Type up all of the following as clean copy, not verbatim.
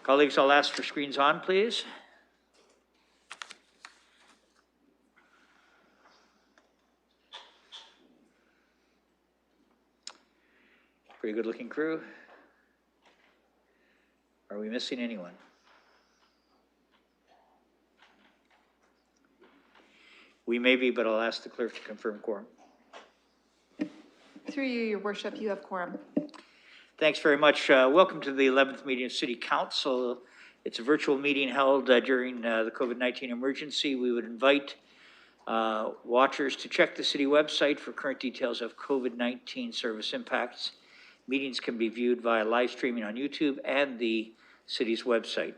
Colleagues, I'll ask for screens on, please. Pretty good looking crew. Are we missing anyone? We may be, but I'll ask the clerk to confirm quorum. Through you, Your Worship, you have quorum. Thanks very much. Welcome to the 11th meeting of City Council. It's a virtual meeting held during the COVID-19 emergency. We would invite watchers to check the city website for current details of COVID-19 service impacts. Meetings can be viewed via live streaming on YouTube and the city's website.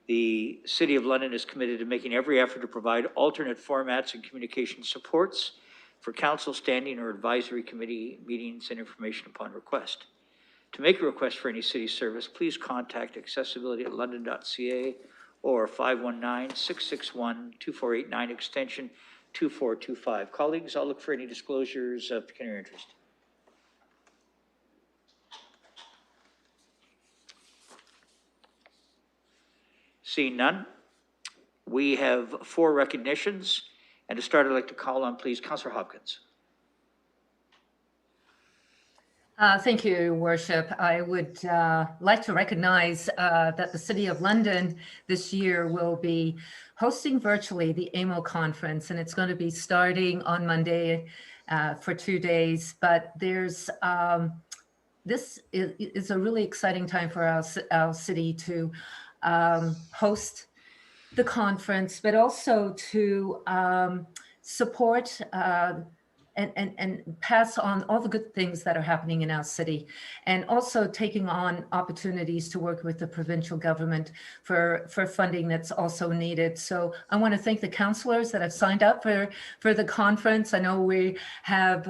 The City of London is committed to making every effort to provide alternate formats and communication supports for council, standing, or advisory committee meetings and information upon request. To make a request for any city service, please contact accessibility@london.ca or 519-661-2489 extension 2425. Colleagues, I'll look for any disclosures of pecuniary interest. Seeing none, we have 4 recognitions. And to start, I'd like to call on, please, Councillor Hopkins. Thank you, Your Worship. I would like to recognize that the City of London this year will be hosting virtually the AMO conference, and it's going to be starting on Monday for 2 days. But there's this is a really exciting time for our city to host the conference, but also to support and pass on all the good things that are happening in our city, and also taking on opportunities to work with the provincial government for funding that's also needed. So I want to thank the councillors that have signed up for the conference. I know we have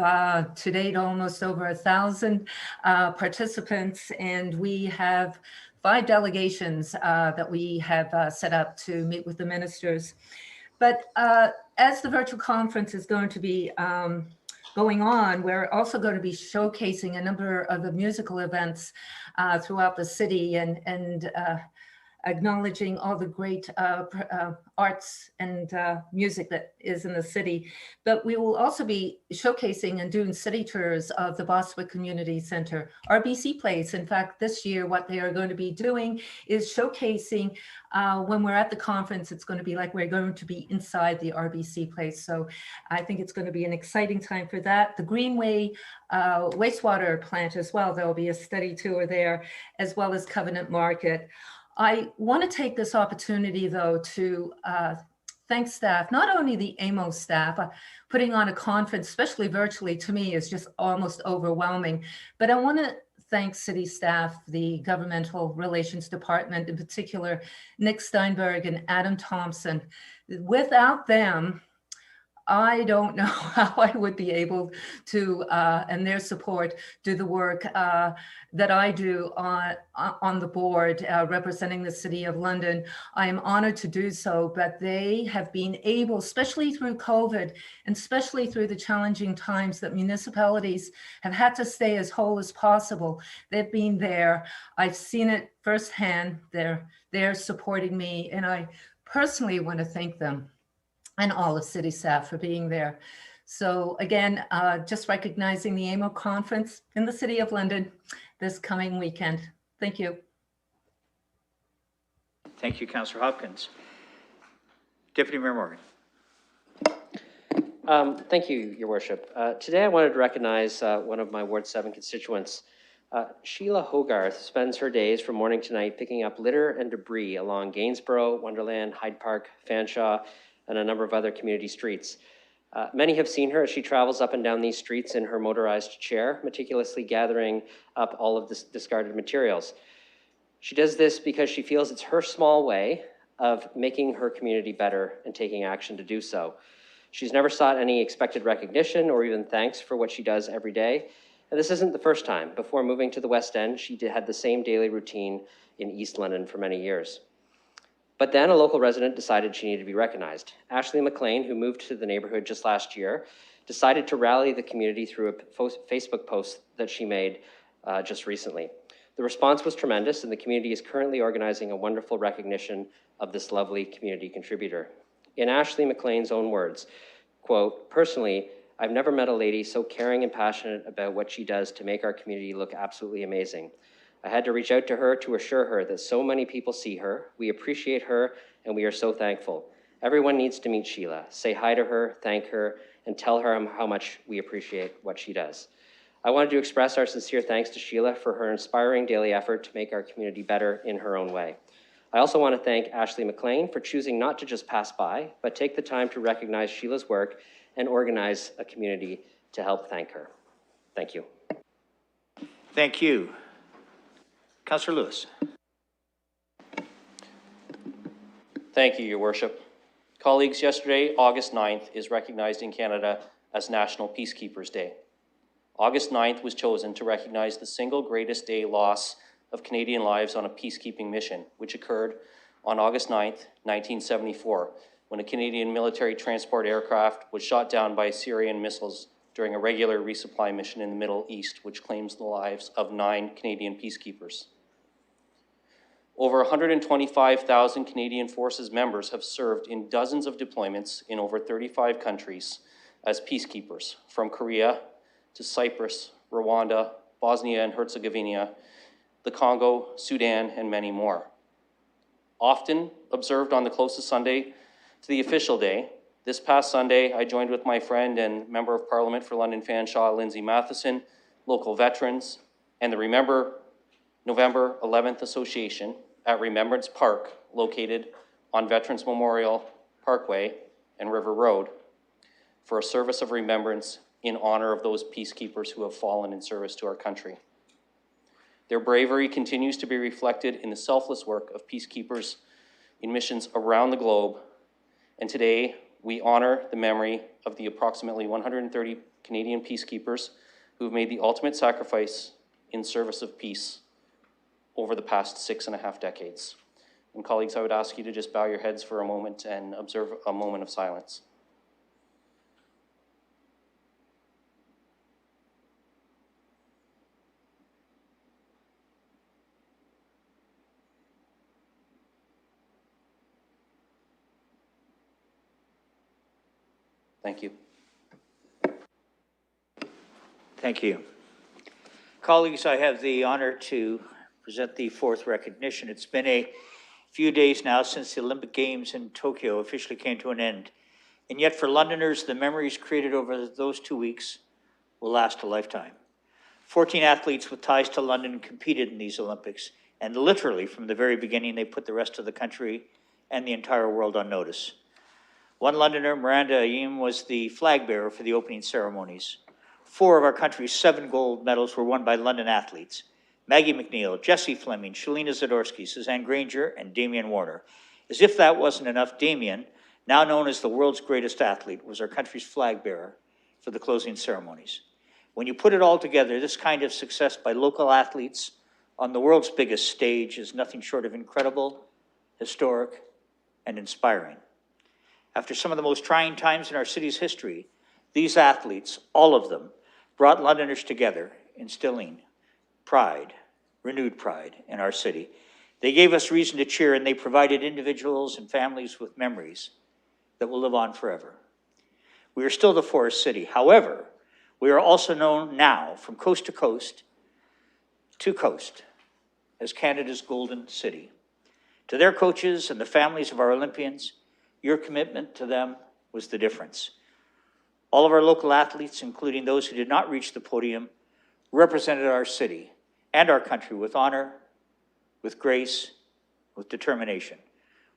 to date almost over 1,000 participants, and we have 5 delegations that we have set up to meet with the ministers. But as the virtual conference is going to be going on, we're also going to be showcasing a number of the musical events throughout the city and acknowledging all the great arts and music that is in the city. But we will also be showcasing and doing city tours of the Bostwick Community Center, RBC Place. In fact, this year, what they are going to be doing is showcasing when we're at the conference, it's going to be like we're going to be inside the RBC Place. So I think it's going to be an exciting time for that. The Greenway wastewater plant as well, there'll be a study tour there, as well as Covenant Market. I want to take this opportunity, though, to thank staff, not only the AMO staff. Putting on a conference, especially virtually, to me is just almost overwhelming. But I want to thank city staff, the Governmental Relations Department, in particular, Nick Steinberg and Adam Thompson. Without them, I don't know how I would be able to, and their support, do the work that I do on the board representing the City of London. I am honored to do so, but they have been able, especially through COVID, and especially through the challenging times that municipalities have had to stay as whole as possible. They've been there. I've seen it firsthand. They're supporting me, and I personally want to thank them and all of city staff for being there. So again, just recognizing the AMO conference in the City of London this coming weekend. Thank you. Thank you, Councillor Hopkins. Deputy Mayor Morgan. Thank you, Your Worship. Today I wanted to recognize one of my Ward 7 constituents. Sheila Hogarth spends her days from morning to night picking up litter and debris along Gainsborough, Wonderland, Hyde Park, Fanshawe, and a number of other community streets. Many have seen her as she travels up and down these streets in her motorized chair, meticulously gathering up all of this discarded materials. She does this because she feels it's her small way of making her community better and taking action to do so. She's never sought any expected recognition or even thanks for what she does every day. And this isn't the first time. Before moving to the West End, she had the same daily routine in East London for many years. But then a local resident decided she needed to be recognized. Ashley McLean, who moved to the neighborhood just last year, decided to rally the community through a Facebook post that she made just recently. The response was tremendous, and the community is currently organizing a wonderful recognition of this lovely community contributor. In Ashley McLean's own words, quote, "Personally, I've never met a lady so caring and passionate about what she does to make our community look absolutely amazing. I had to reach out to her to assure her that so many people see her, we appreciate her, and we are so thankful. Everyone needs to meet Sheila. Say hi to her, thank her, and tell her how much we appreciate what she does." I wanted to express our sincere thanks to Sheila for her inspiring daily effort to make our community better in her own way. I also want to thank Ashley McLean for choosing not to just pass by, but take the time to recognize Sheila's work and organize a community to help thank her. Thank you. Thank you. Councillor Lewis. Thank you, Your Worship. Colleagues, yesterday, August 9th, is recognized in Canada as National Peacekeepers Day. August 9th was chosen to recognize the single greatest day loss of Canadian lives on a peacekeeping mission, which occurred on August 9th, 1974, when a Canadian military transport aircraft was shot down by Syrian missiles during a regular resupply mission in the Middle East, which claims the lives of 9 Canadian peacekeepers. Over 125,000 Canadian Forces members have served in dozens of deployments in over 35 countries as peacekeepers, from Korea to Cyprus, Rwanda, Bosnia and Herzegovina, the Congo, Sudan, and many more. Often observed on the closest Sunday to the official day, this past Sunday, I joined with my friend and Member of Parliament for London Fanshawe, Lindsay Matheson, local veterans, and the Remember November 11th Association at Remembrance Park, located on Veterans Memorial Parkway and River Road, for a service of remembrance in honor of those peacekeepers who have fallen in service to our country. Their bravery continues to be reflected in the selfless work of peacekeepers in missions around the globe, and today we honor the memory of the approximately 130 Canadian peacekeepers who have made the ultimate sacrifice in service of peace over the past 6.5 decades. And colleagues, I would ask you to just bow your heads for a moment and observe a moment of silence. Thank you. Thank you. Colleagues, I have the honor to present the 4th recognition. It's been a few days now since the Olympic Games in Tokyo officially came to an end. And yet for Londoners, the memories created over those 2 weeks will last a lifetime. 14 athletes with ties to London competed in these Olympics, and literally from the very beginning, they put the rest of the country and the entire world on notice. One Londoner, Miranda Ayim, was the flag bearer for the opening ceremonies. 4 of our country's 7 gold medals were won by London athletes: Maggie McNeil, Jessie Fleming, Shalina Zadorsky, Suzanne Granger, and Damian Warner. As if that wasn't enough, Damian, now known as the world's greatest athlete, was our country's flag bearer for the closing ceremonies. When you put it all together, this kind of success by local athletes on the world's biggest stage is nothing short of incredible, historic, and inspiring. After some of the most trying times in our city's history, these athletes, all of them, brought Londoners together, instilling pride, renewed pride in our city. They gave us reason to cheer, and they provided individuals and families with memories that will live on forever. We are still the Forest City. However, we are also known now from coast to coast as Canada's Golden City. To their coaches and the families of our Olympians, your commitment to them was the difference. All of our local athletes, including those who did not reach the podium, represented our city and our country with honor, with grace, with determination.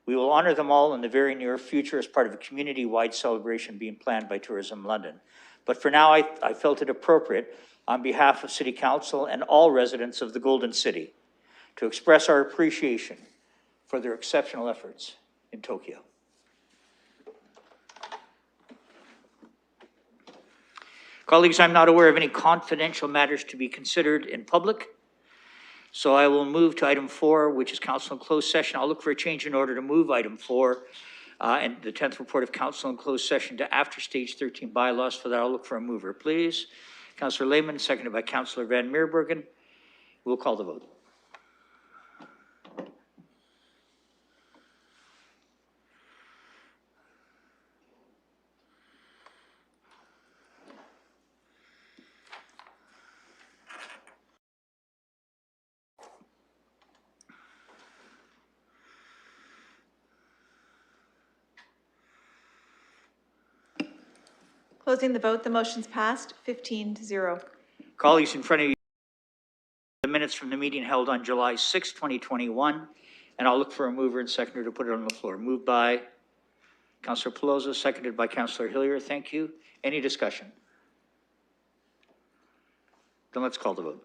We will honor them all in the very near future as part of a community-wide celebration being planned by Tourism London. But for now, I felt it appropriate, on behalf of City Council and all residents of the Golden City, to express our appreciation for their exceptional efforts in Tokyo. Colleagues, I'm not aware of any confidential matters to be considered in public, so I will move to item 4, which is council in closed session. I'll look for a change in order to move item 4 and the 10th report of council in closed session to after stage 13 bylaws. For that, I'll look for a mover, please. Councillor Lehman, seconded by Councillor Van Meerbergen. We'll call the vote. Closing the vote, the motion's passed, 15-0. Colleagues, in front of you, the minutes from the meeting held on July 6, 2021, and I'll look for a mover and seconder to put it on the floor. Moved by Councillor Pelosi, seconded by Councillor Hillier. Thank you. Any discussion? Then let's call the vote.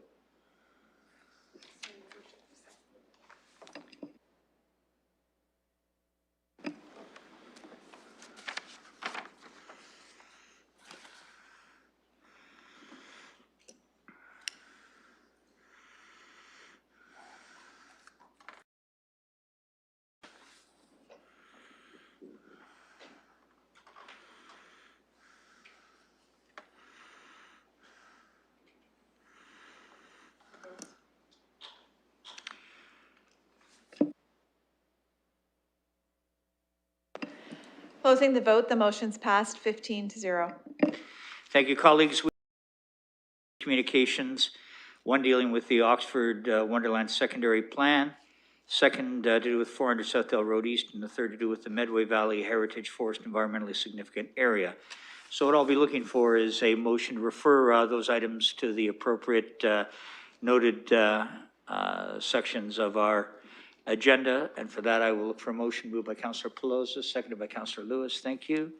Closing the vote, the motion's passed, 15-0. Thank you, colleagues. Communications, one dealing with the Oxford Wonderland Secondary Plan, second to do with 400 Southdale Road East, and the third to do with the Medway Valley Heritage Forest Environmentally Significant Area. So what I'll be looking for is a motion to refer those items to the appropriate noted sections of our agenda, and for that I will look for a motion moved by Councillor Pelosi, seconded by Councillor Lewis. Thank you.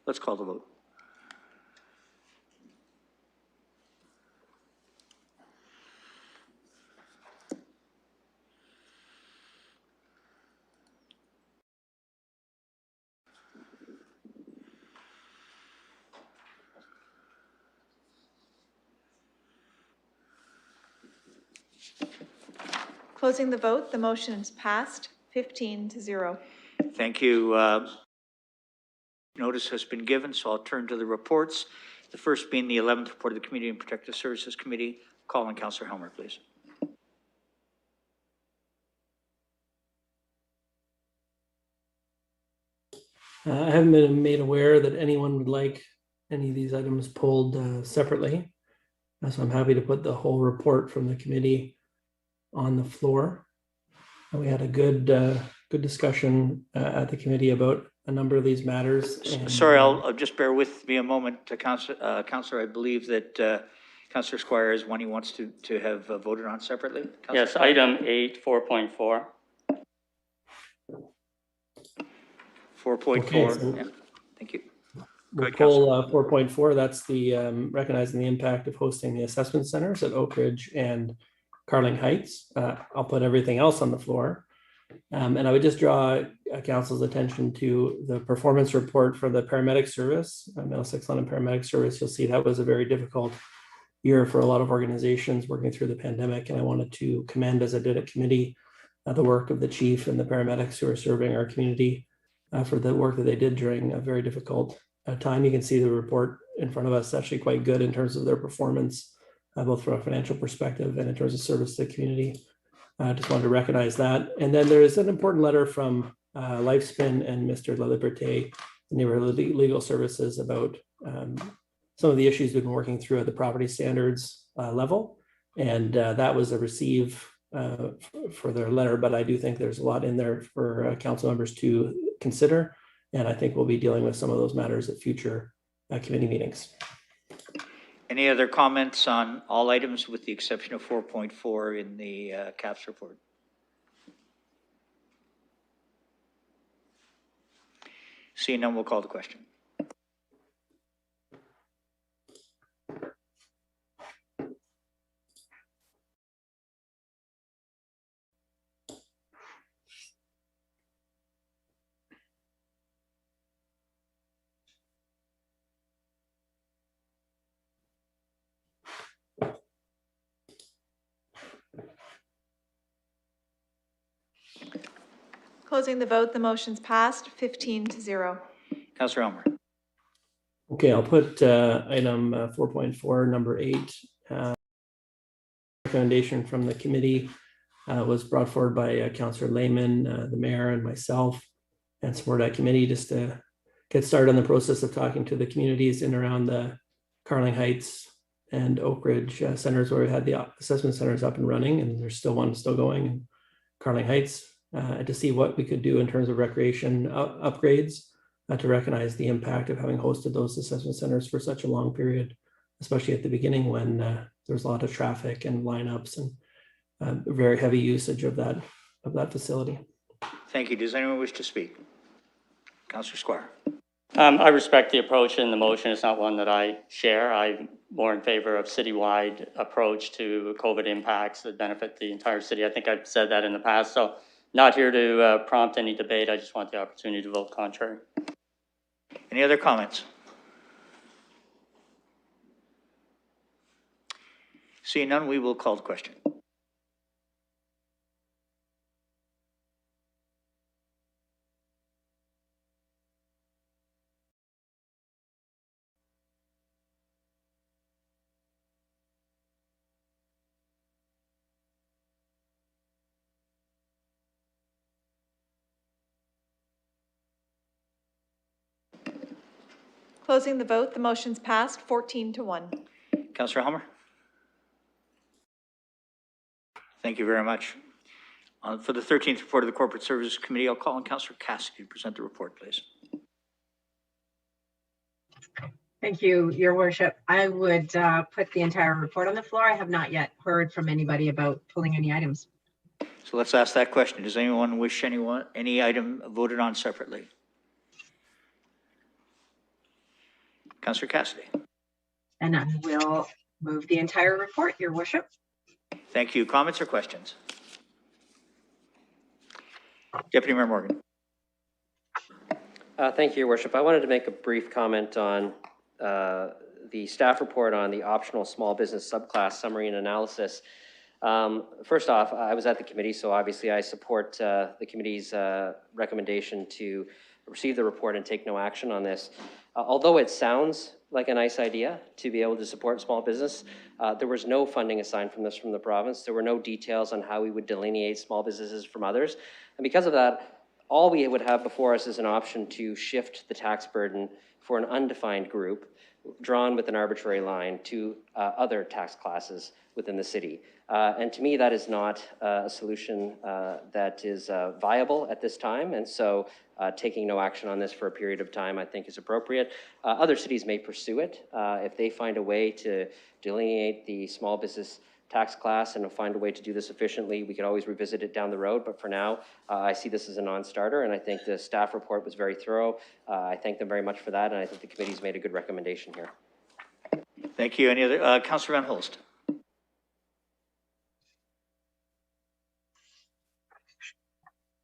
Let's call the vote. Closing the vote, the motion's passed, 15-0. Thank you. Notice has been given, so I'll turn to the reports. The first being the 11th report of the Community and Protective Services Committee. Call on Councillor Helmer, please. I haven't been made aware that anyone would like any of these items pulled separately. So I'm happy to put the whole report from the committee on the floor. We had a good discussion at the committee about a number of these matters. And, sorry, I'll just bear with me a moment. Councillor, I believe that Councillor Squire is one he wants to have voted on separately. Councillor Yes, Squire? item 8, 4.4. 4.4. Okay, so Yeah. Thank you. we'll ahead, pull 4.4. That's the recognizing the impact of hosting the assessment centers at Oak Ridge and Carling Heights. I'll put everything else on the floor. And I would just draw council's attention to the performance report for the paramedic service, Middlesex London Paramedic Service. You'll see that was a very difficult year for a lot of organizations working through the pandemic. And I wanted to commend, as I did at committee, the work of the chief and the paramedics who are serving our community for the work that they did during a very difficult time. You can see the report in front of us, actually quite good in terms of their performance, both from a financial perspective and in terms of service to the community. I just wanted to recognize that. And then there is an important letter from Lifespin and Mr. Laliberté, the Neighborhood Legal Services, about some of the issues we've been working through at the property standards level. And that was a receive for their letter, but I do think there's a lot in there for council members to consider. And I think we'll be dealing with some of those matters at future committee meetings. Any other comments on all items with the exception of 4.4 in the CAPS report? Seeing none, we'll call the question. Closing the vote, the motion's passed, 15-0. Councillor Elmer. Okay, I'll put item 4.4, number 8. Recommendation from the committee was brought forward by Councillor Lehman, the mayor, and myself, and support that committee just to get started on the process of talking to the communities in around the Carling Heights and Oak Ridge centers, where we had the assessment centers up and running, and there's still one still going in Carling Heights, to see what we could do in terms of recreation upgrades to recognize the impact of having hosted those assessment centers for such a long period, especially at the beginning when there was a lot of traffic and lineups and very heavy usage of that facility. Thank you. Does anyone wish to speak? Councillor Squire. I respect the approach in the motion. It's not one that I share. I'm more in favor of citywide approach to COVID impacts that benefit the entire city. I think I've said that in the past, so not here to prompt any debate. I just want the opportunity to vote contrary. Any other comments? Seeing none, we will call the question. Closing the vote, the motion's passed 14-1. Councillor Hummer. Thank you very much. For the 13th report of the Corporate Services Committee, I'll call on Councillor Cassidy to present the report, please. Thank you, Your Worship. I would put the entire report on the floor. I have not yet heard from anybody about pulling any items. So let's ask that question. Does anyone wish any item voted on separately? Councillor Cassidy. And I will move the entire report, Your Worship. Thank you. Comments or questions? Deputy Mayor Morgan. Thank you, Your Worship. I wanted to make a brief comment on the staff report on the optional small business subclass summary and analysis. First off, I was at the committee, so obviously I support the committee's recommendation to receive the report and take no action on this. Although it sounds like a nice idea to be able to support small business, there was no funding assigned from the province. There were no details on how we would delineate small businesses from others. And because of that, all we would have before us is an option to shift the tax burden for an undefined group drawn with an arbitrary line to other tax classes within the city. And to me, that is not a solution that is viable at this time. And so taking no action on this for a period of time, I think, is appropriate. Other cities may pursue it. If they find a way to delineate the small business tax class and find a way to do this efficiently, we could always revisit it down the road. But for now, I see this as a non-starter, and I think the staff report was very thorough. I thank them very much for that, and I think the committee's made a good recommendation here. Thank you. Any other? Councillor Van Holst.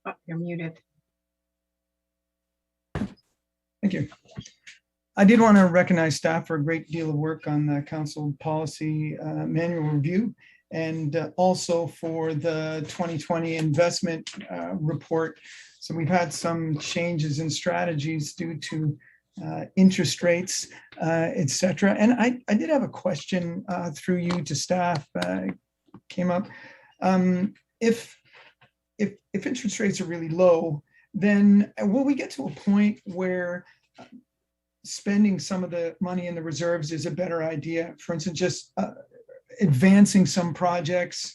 Oh, you're muted. Thank you. I did want to recognize staff for a great deal of work on the council policy manual review, and also for the 2020 investment report. So we've had some changes in strategies due to interest rates, et cetera. And I did have a question through you to staff, came up. If interest rates are really low, then will we get to a point where spending some of the money in the reserves is a better idea? For instance, just advancing some projects,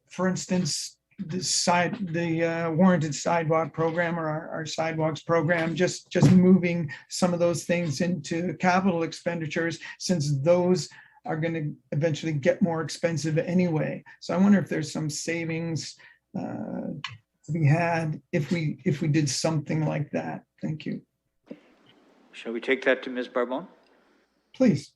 for instance, the warranted sidewalk program or our sidewalks program, just moving some of those things into capital expenditures, since those are going to eventually get more expensive anyway. So I wonder if there's some savings to be had if we did something like that. Thank you. Shall we take that to Ms. Barbone? Please.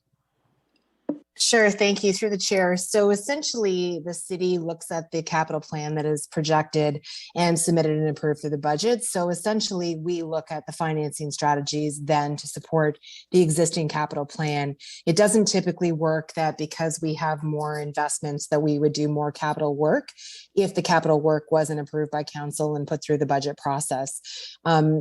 Sure, thank you, through the chair. So essentially, the city looks at the capital plan that is projected and submitted and approved through the budget. So essentially, we look at the financing strategies then to support the existing capital plan. It doesn't typically work that because we have more investments that we would do more capital work if the capital work wasn't approved by council and put through the budget process.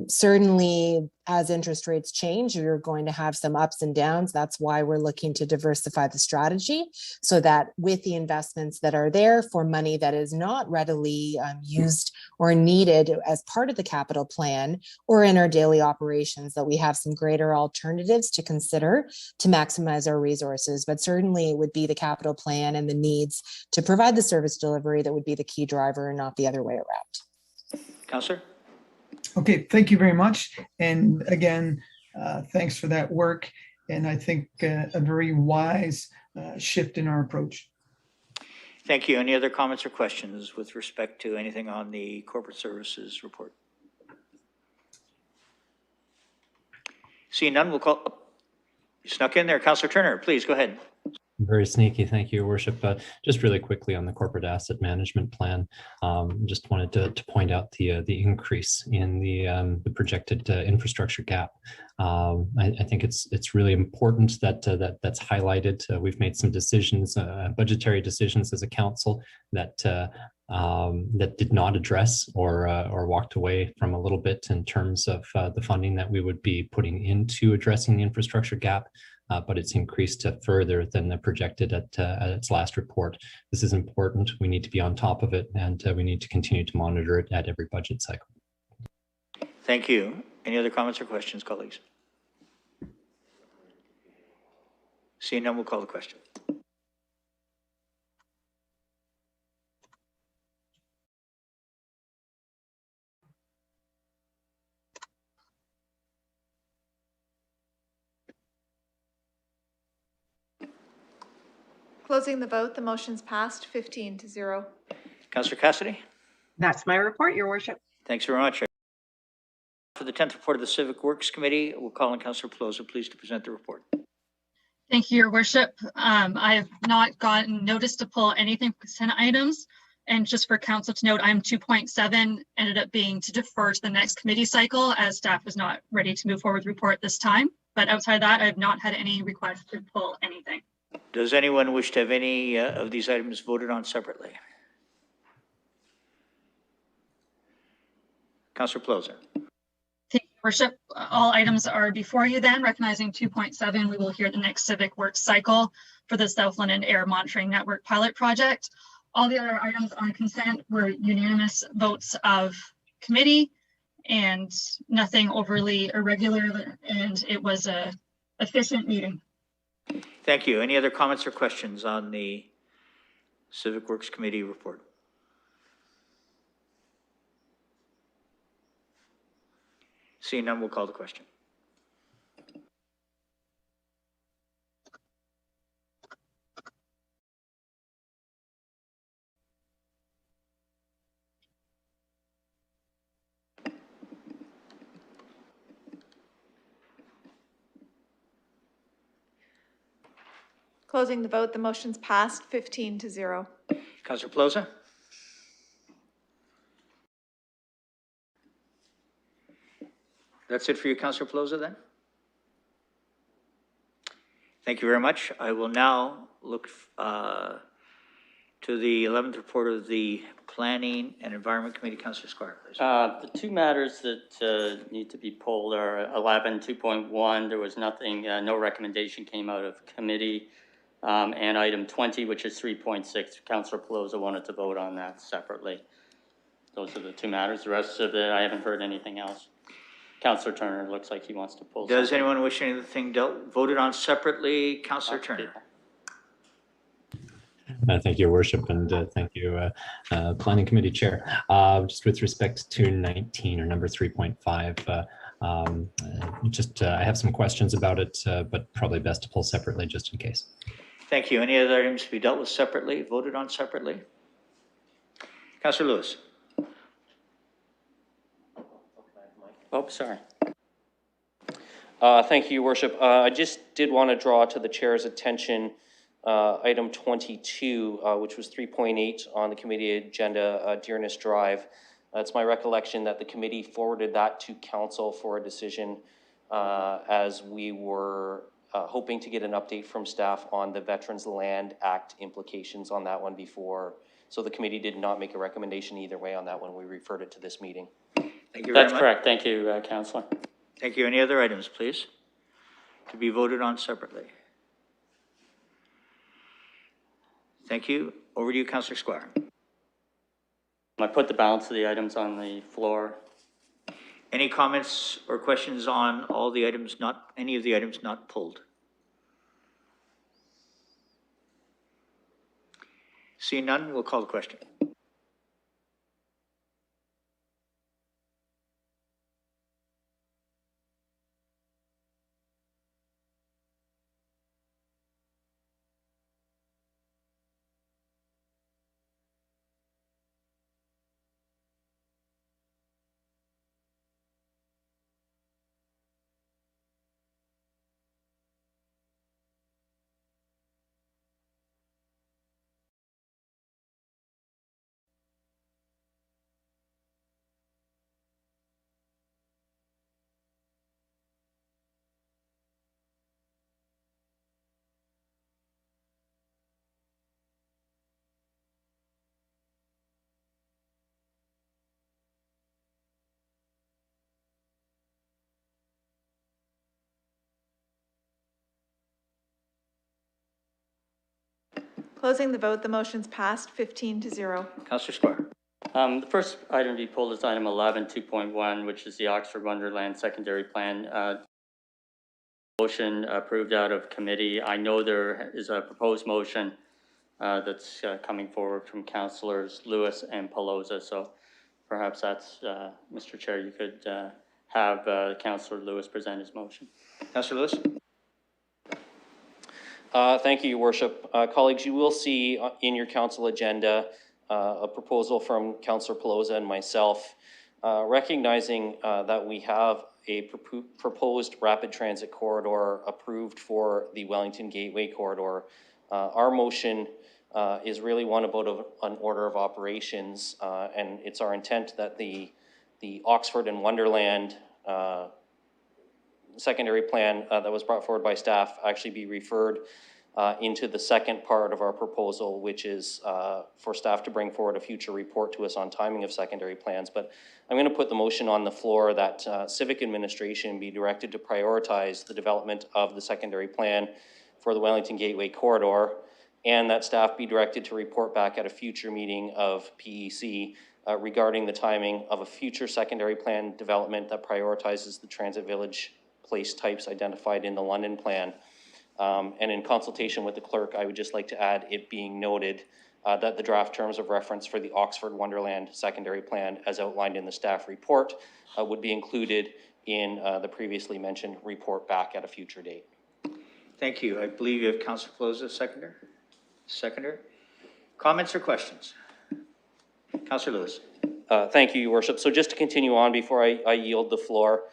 Certainly, as interest rates change, you're going to have some ups and downs. That's why we're looking to diversify the strategy so that with the investments that are there for money that is not readily used or needed as part of the capital plan or in our daily operations, that we have some greater alternatives to consider to maximize our resources. But certainly it would be the capital plan and the needs to provide the service delivery that would be the key driver and not the other way around. Councillor? Okay, thank you very much. And again, thanks for that work. And I think a very wise shift in our approach. Thank you. Any other comments or questions with respect to anything on the corporate services report? Seeing none, we'll call, you snuck in there. Councillor Turner, please go ahead. Very sneaky. Thank you, Your Worship. Just really quickly on the corporate asset management plan, just wanted to point out the increase in the projected infrastructure gap. I think it's really important that that's highlighted. We've made some decisions, budgetary decisions as a council that that did not address or walked away from a little bit in terms of the funding that we would be putting into addressing the infrastructure gap. But it's increased further than the projected at its last report. This is important. We need to be on top of it, and we need to continue to monitor it at every budget cycle. Thank you. Any other comments or questions, colleagues? Seeing none, we'll call the question. Closing the vote, the motion's passed 15-0. Councillor Cassidy? That's my report, Your Worship. Thanks very much. For the 10th report of the Civic Works Committee, we'll call on Councillor Pelosi, please, to present the report. Thank you, Your Worship. I have not gotten notice to pull anything for consent items. And just for council to note, item 2.7 ended up being to defer to the next committee cycle as staff was not ready to move forward with the report this time. But outside of that, I have not had any requests to pull anything. Does anyone wish to have any of these items voted on separately? Councillor Pelosi. Thank you, Worship. All items are before you then. Recognizing 2.7, we will hear the next Civic Works cycle for the South London Air Monitoring Network pilot project. All the other items on consent were unanimous votes of committee and nothing overly irregular, and it was a efficient meeting. Thank you. Any other comments or questions on the Civic Works Committee report? Seeing none, we'll call the question. Closing the vote, the motion's passed 15-0. Councillor Pelosi? That's it for you, Councillor Pelosi, then? Thank you very much. I will now look to the 11th report of the Planning and Environment Committee. Councillor Squire, please. The two matters that need to be pulled are 11, 2.1. There was nothing, no recommendation came out of committee. And item 20, which is 3.6. Councillor Pelosi wanted to vote on that separately. Those are the two matters. The rest of it, I haven't heard anything else. Councillor Turner looks like he wants to pull. Does anyone wish anything voted on separately? Councillor Turner. Thank you, Your Worship, and thank you, Planning Committee Chair. Just with respect to 19 or number 3.5, I have some questions about it, but probably best to pull separately just in case. Thank you. Any other items to be dealt with separately, voted on separately? Councillor Lewis. Oh, sorry. Thank you, Your Worship. I just did want to draw to the chair's attention item 22, which was 3.8 on the committee agenda, Dearness Drive. It's my recollection that the committee forwarded that to council for a decision as we were hoping to get an update from staff on the Veterans Land Act implications on that one before. So the committee did not make a recommendation either way on that one. We referred it to this meeting. Thank you very much. That's correct. Thank you, Councillor. Thank you. Any other items, please, to be voted on separately? Thank you. Over to you, Councillor Squire. I put the balance of the items on the floor. Any comments or questions on all the items any of the items not pulled? Seeing none, we'll call the question. Closing the vote, the motion's passed 15-0. Councillor Squire. The first item to be pulled is item 11, 2.1, which is the Oxford Wonderland Secondary Plan. Motion approved out of committee. I know there is a proposed motion that's coming forward from Councillors Lewis and Pelosa. So perhaps that's, Mr. Chair, you could have Councillor Lewis present his motion. Councillor Lewis. Thank you, Your Worship. Colleagues, you will see in your council agenda a proposal from Councillor Pelosa and myself recognizing that we have a proposed rapid transit corridor approved for the Wellington Gateway corridor. Our motion is really one about an order of operations, and it's our intent that the Oxford and Wonderland secondary plan that was brought forward by staff actually be referred into the second part of our proposal, which is for staff to bring forward a future report to us on timing of secondary plans. But I'm going to put the motion on the floor that civic administration be directed to prioritize the development of the secondary plan for the Wellington Gateway corridor, and that staff be directed to report back at a future meeting of PEC regarding the timing of a future secondary plan development that prioritizes the transit village place types identified in the London plan. And in consultation with the clerk, I would just like to add it being noted that the draft terms of reference for the Oxford Wonderland secondary plan as outlined in the staff report would be included in the previously mentioned report back at a future date. Thank you. I believe you have Councillor Pelosa, seconder. Comments or questions? Councillor Lewis. Thank you, Your Worship. So just to continue on before I yield the floor,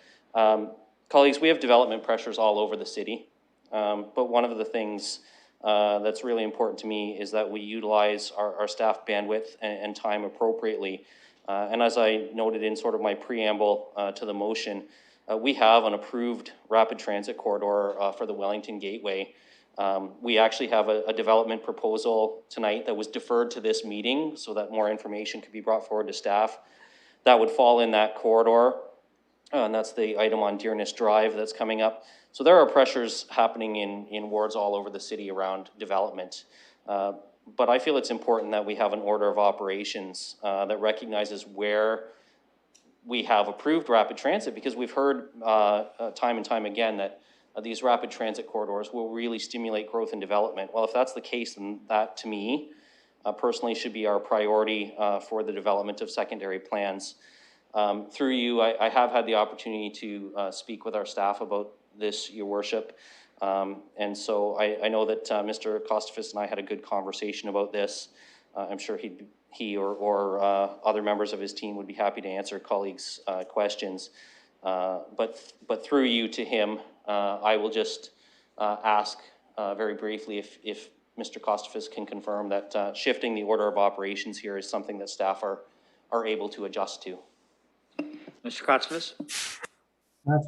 colleagues, we have development pressures all over the city. But one of the things that's really important to me is that we utilize our staff bandwidth and time appropriately. And as I noted in sort of my preamble to the motion, we have an approved rapid transit corridor for the Wellington Gateway. We actually have a development proposal tonight that was deferred to this meeting so that more information could be brought forward to staff. That would fall in that corridor. And that's the item on Dearness Drive that's coming up. So there are pressures happening in wards all over the city around development. But I feel it's important that we have an order of operations that recognizes where we have approved rapid transit, because we've heard time and time again that these rapid transit corridors will really stimulate growth and development. Well, if that's the case, then that to me personally should be our priority for the development of secondary plans. Through you, I have had the opportunity to speak with our staff about this, Your Worship. And so I know that Mr. Kostafis and I had a good conversation about this. I'm sure he or other members of his team would be happy to answer colleagues' questions. But through you to him, I will just ask very briefly if Mr. Kostafis can confirm that shifting the order of operations here is something that staff are able to adjust to. Mr. Kostafis.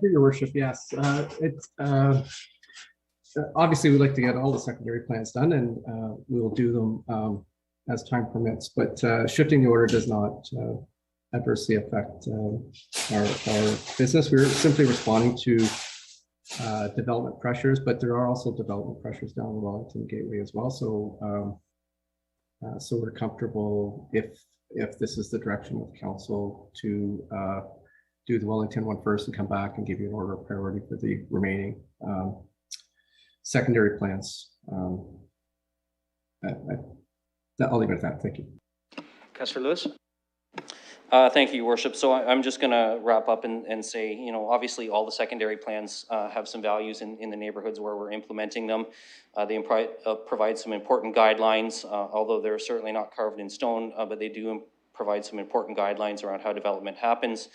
Through Your Worship, yes. It's obviously we'd like to get all the secondary plans done, and we will do them as time permits. But shifting the order does not adversely affect our business. We're simply responding to development pressures, but there are also development pressures down the Wellington Gateway as well. So so we're comfortable if this is the direction of council to do the Wellington one first and come back and give you an order of priority for the remaining secondary plans. I'll leave it at that. Thank you. Councillor Lewis. Thank you, Your Worship. So I'm just going to wrap up and say, you know, obviously all the secondary plans have some values in the neighborhoods where we're implementing them. They provide some important guidelines, although they're certainly not carved in stone, but they do provide some important guidelines around how development happens.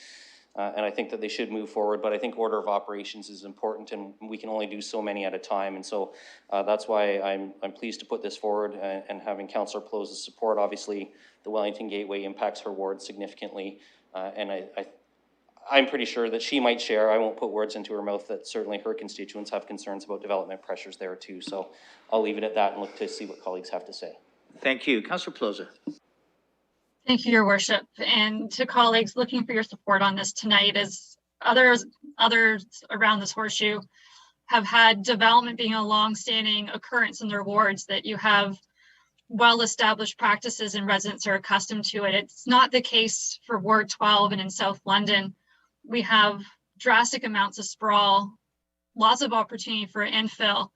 And I think that they should move forward, but I think order of operations is important, and we can only do so many at a time. And so that's why I'm pleased to put this forward and having Councillor Pelosa's support. Obviously, the Wellington Gateway impacts her ward significantly, and I'm pretty sure that she might share. I won't put words into her mouth that certainly her constituents have concerns about development pressures there too. So I'll leave it at that and look to see what colleagues have to say. Thank you. Councillor Pelosa. Thank you, Your Worship. And to colleagues looking for your support on this tonight, as others around this horseshoe have had development being a long-standing occurrence in their wards, that you have well-established practices and residents are accustomed to it. It's not the case for Ward 12 and in South London. We have drastic amounts of sprawl, lots of opportunity for infill.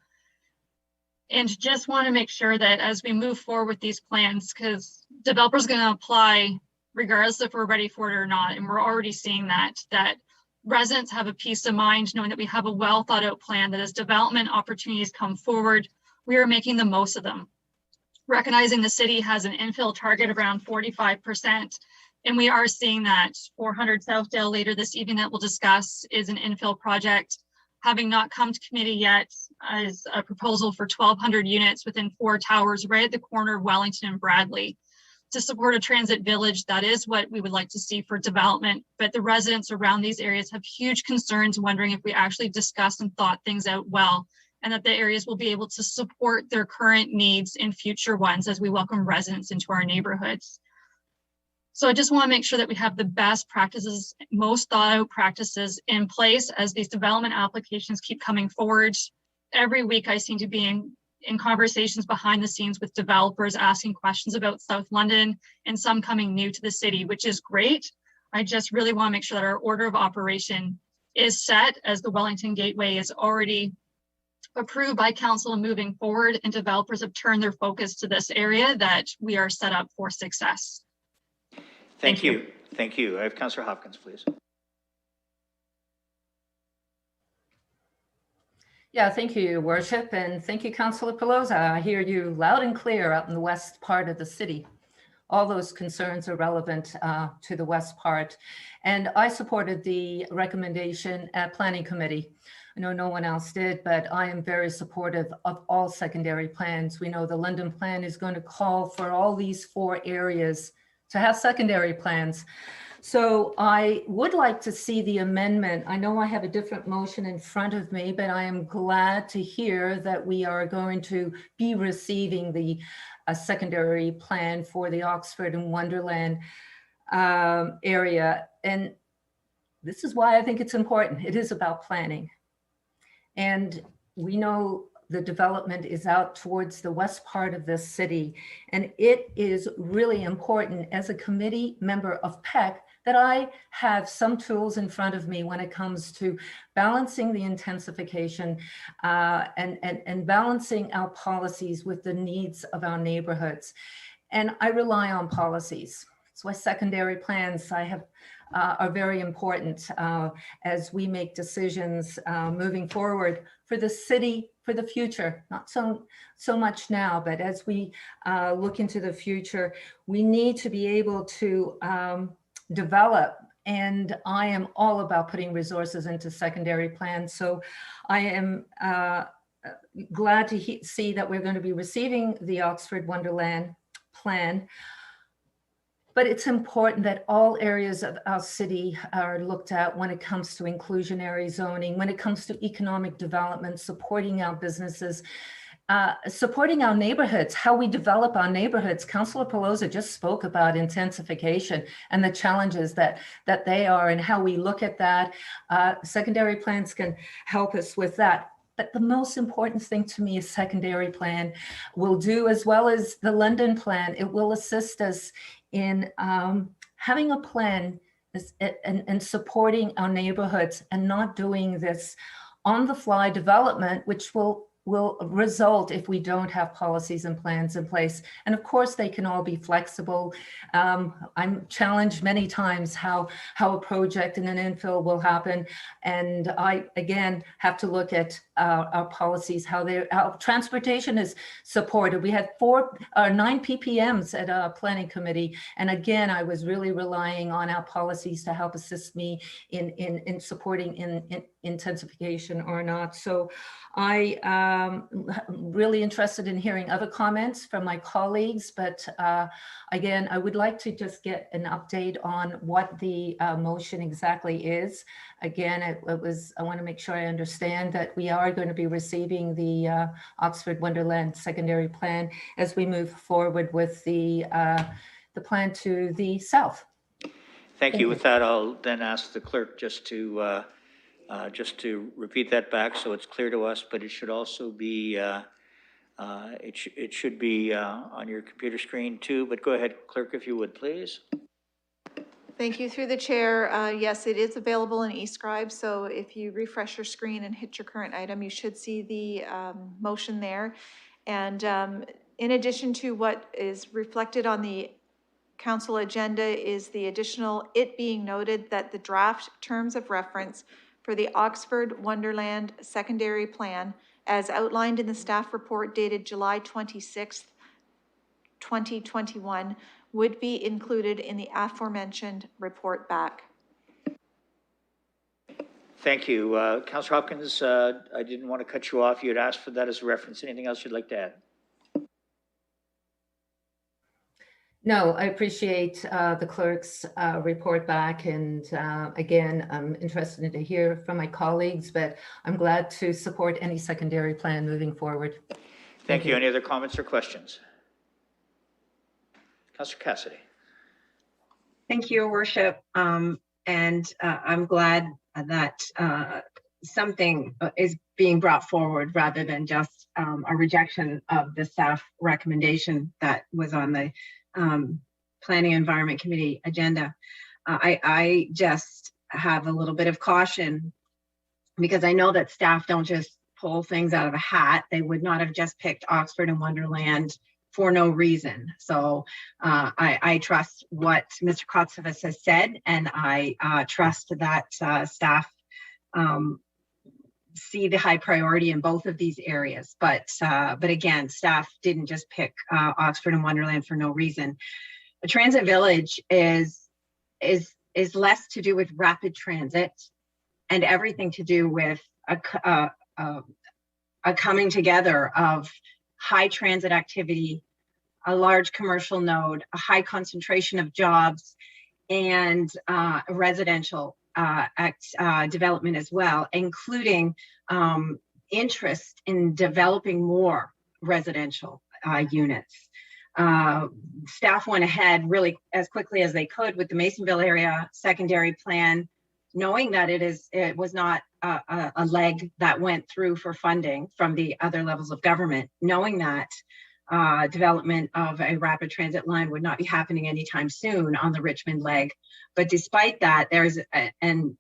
And just want to make sure that as we move forward with these plans, because developers are going to apply regardless if we're ready for it or not. And we're already seeing that residents have a peace of mind knowing that we have a well thought out plan, that as development opportunities come forward, we are making the most of them. Recognizing the city has an infill target around 45%, and we are seeing that 400 Southdale later this evening that we'll discuss is an infill project. Having not come to committee yet is a proposal for 1,200 units within 4 towers right at the corner of Wellington and Bradley to support a transit village. That is what we would like to see for development, but the residents around these areas have huge concerns, wondering if we actually discussed and thought things out well, and that the areas will be able to support their current needs in future ones as we welcome residents into our neighborhoods. So I just want to make sure that we have the best practices, most thought out practices in place as these development applications keep coming forward. Every week I seem to be in conversations behind the scenes with developers asking questions about South London and some coming new to the city, which is great. I just really want to make sure that our order of operation is set as the Wellington Gateway is already approved by council and moving forward, and developers have turned their focus to this area, that we are set up for success. Thank you. Thank you. I have Councillor Hopkins, please. Yeah, thank you, Your Worship, and thank you, Councillor Pelosa. I hear you loud and clear out in the west part of the city. All those concerns are relevant to the west part. And I supported the recommendation at Planning Committee. I know no one else did, but I am very supportive of all secondary plans. We know the London plan is going to call for all these 4 areas to have secondary plans. So I would like to see the amendment. I know I have a different motion in front of me, but I am glad to hear that we are going to be receiving the secondary plan for the Oxford and Wonderland area. And this is why I think it's important. It is about planning. And we know the development is out towards the west part of this city. And it is really important as a committee member of PEC that I have some tools in front of me when it comes to balancing the intensification and balancing our policies with the needs of our neighborhoods. And I rely on policies. That's why secondary plans are very important as we make decisions moving forward for the city, for the future, not so much now, but as we look into the future, we need to be able to develop. And I am all about putting resources into secondary plans. So I am glad to see that we're going to be receiving the Oxford Wonderland plan. But it's important that all areas of our city are looked at when it comes to inclusionary zoning, when it comes to economic development, supporting our businesses, supporting our neighborhoods, how we develop our neighborhoods. Councillor Pelosa just spoke about intensification and the challenges that they are and how we look at that. Secondary plans can help us with that. But the most important thing to me is secondary plan will do, as well as the London plan. It will assist us in having a plan and supporting our neighborhoods and not doing this on the fly development, which will result if we don't have policies and plans in place. And of course, they can all be flexible. I'm challenged many times how a project and an infill will happen. And I, again, have to look at our policies, how transportation is supported. We had 9 PPMs at our planning committee. And again, I was really relying on our policies to help assist me in supporting in intensification or not. So I am really interested in hearing other comments from my colleagues, but again, I would like to just get an update on what the motion exactly is. Again, I want to make sure I understand that we are going to be receiving the Oxford Wonderland secondary plan as we move forward with the plan to the south. Thank you. With that, I'll then ask the clerk just to repeat that back so it's clear to us, but it should also be It should be on your computer screen too, but go ahead, clerk, if you would, please. Thank you through the chair. Yes, it is available in eScribe. So if you refresh your screen and hit your current item, you should see the motion there. And in addition to what is reflected on the council agenda is the additional, it being noted that the draft terms of reference for the Oxford Wonderland secondary plan, as outlined in the staff report dated July 26th, 2021, would be included in the aforementioned report back. Thank you. Councillor Hopkins, I didn't want to cut you off. You had asked for that as a reference. Anything else you'd like to add? No, I appreciate the clerk's report back. And again, I'm interested to hear from my colleagues, but I'm glad to support any secondary plan moving forward. Thank you. Any other comments or questions? Councillor Cassidy. Thank you, Your Worship. I'm glad that something is being brought forward rather than just a rejection of the staff recommendation that was on the Planning and Environment Committee agenda. I just have a little bit of caution because I know that staff don't just pull things out of a hat. They would not have just picked Oxford and Wonderland for no reason. So I trust what Mr. Kotsivas has said, and I trust that staff see the high priority in both of these areas. But again, staff didn't just pick Oxford and Wonderland for no reason. A transit village is less to do with rapid transit and everything to do with a coming together of high transit activity, a large commercial node, a high concentration of jobs, and residential development as well, including interest in developing more residential units. Staff went ahead really as quickly as they could with the Masonville area secondary plan, knowing that it was not a leg that went through for funding from the other levels of government, knowing that development of a rapid transit line would not be happening anytime soon on the Richmond leg. But despite that, there's an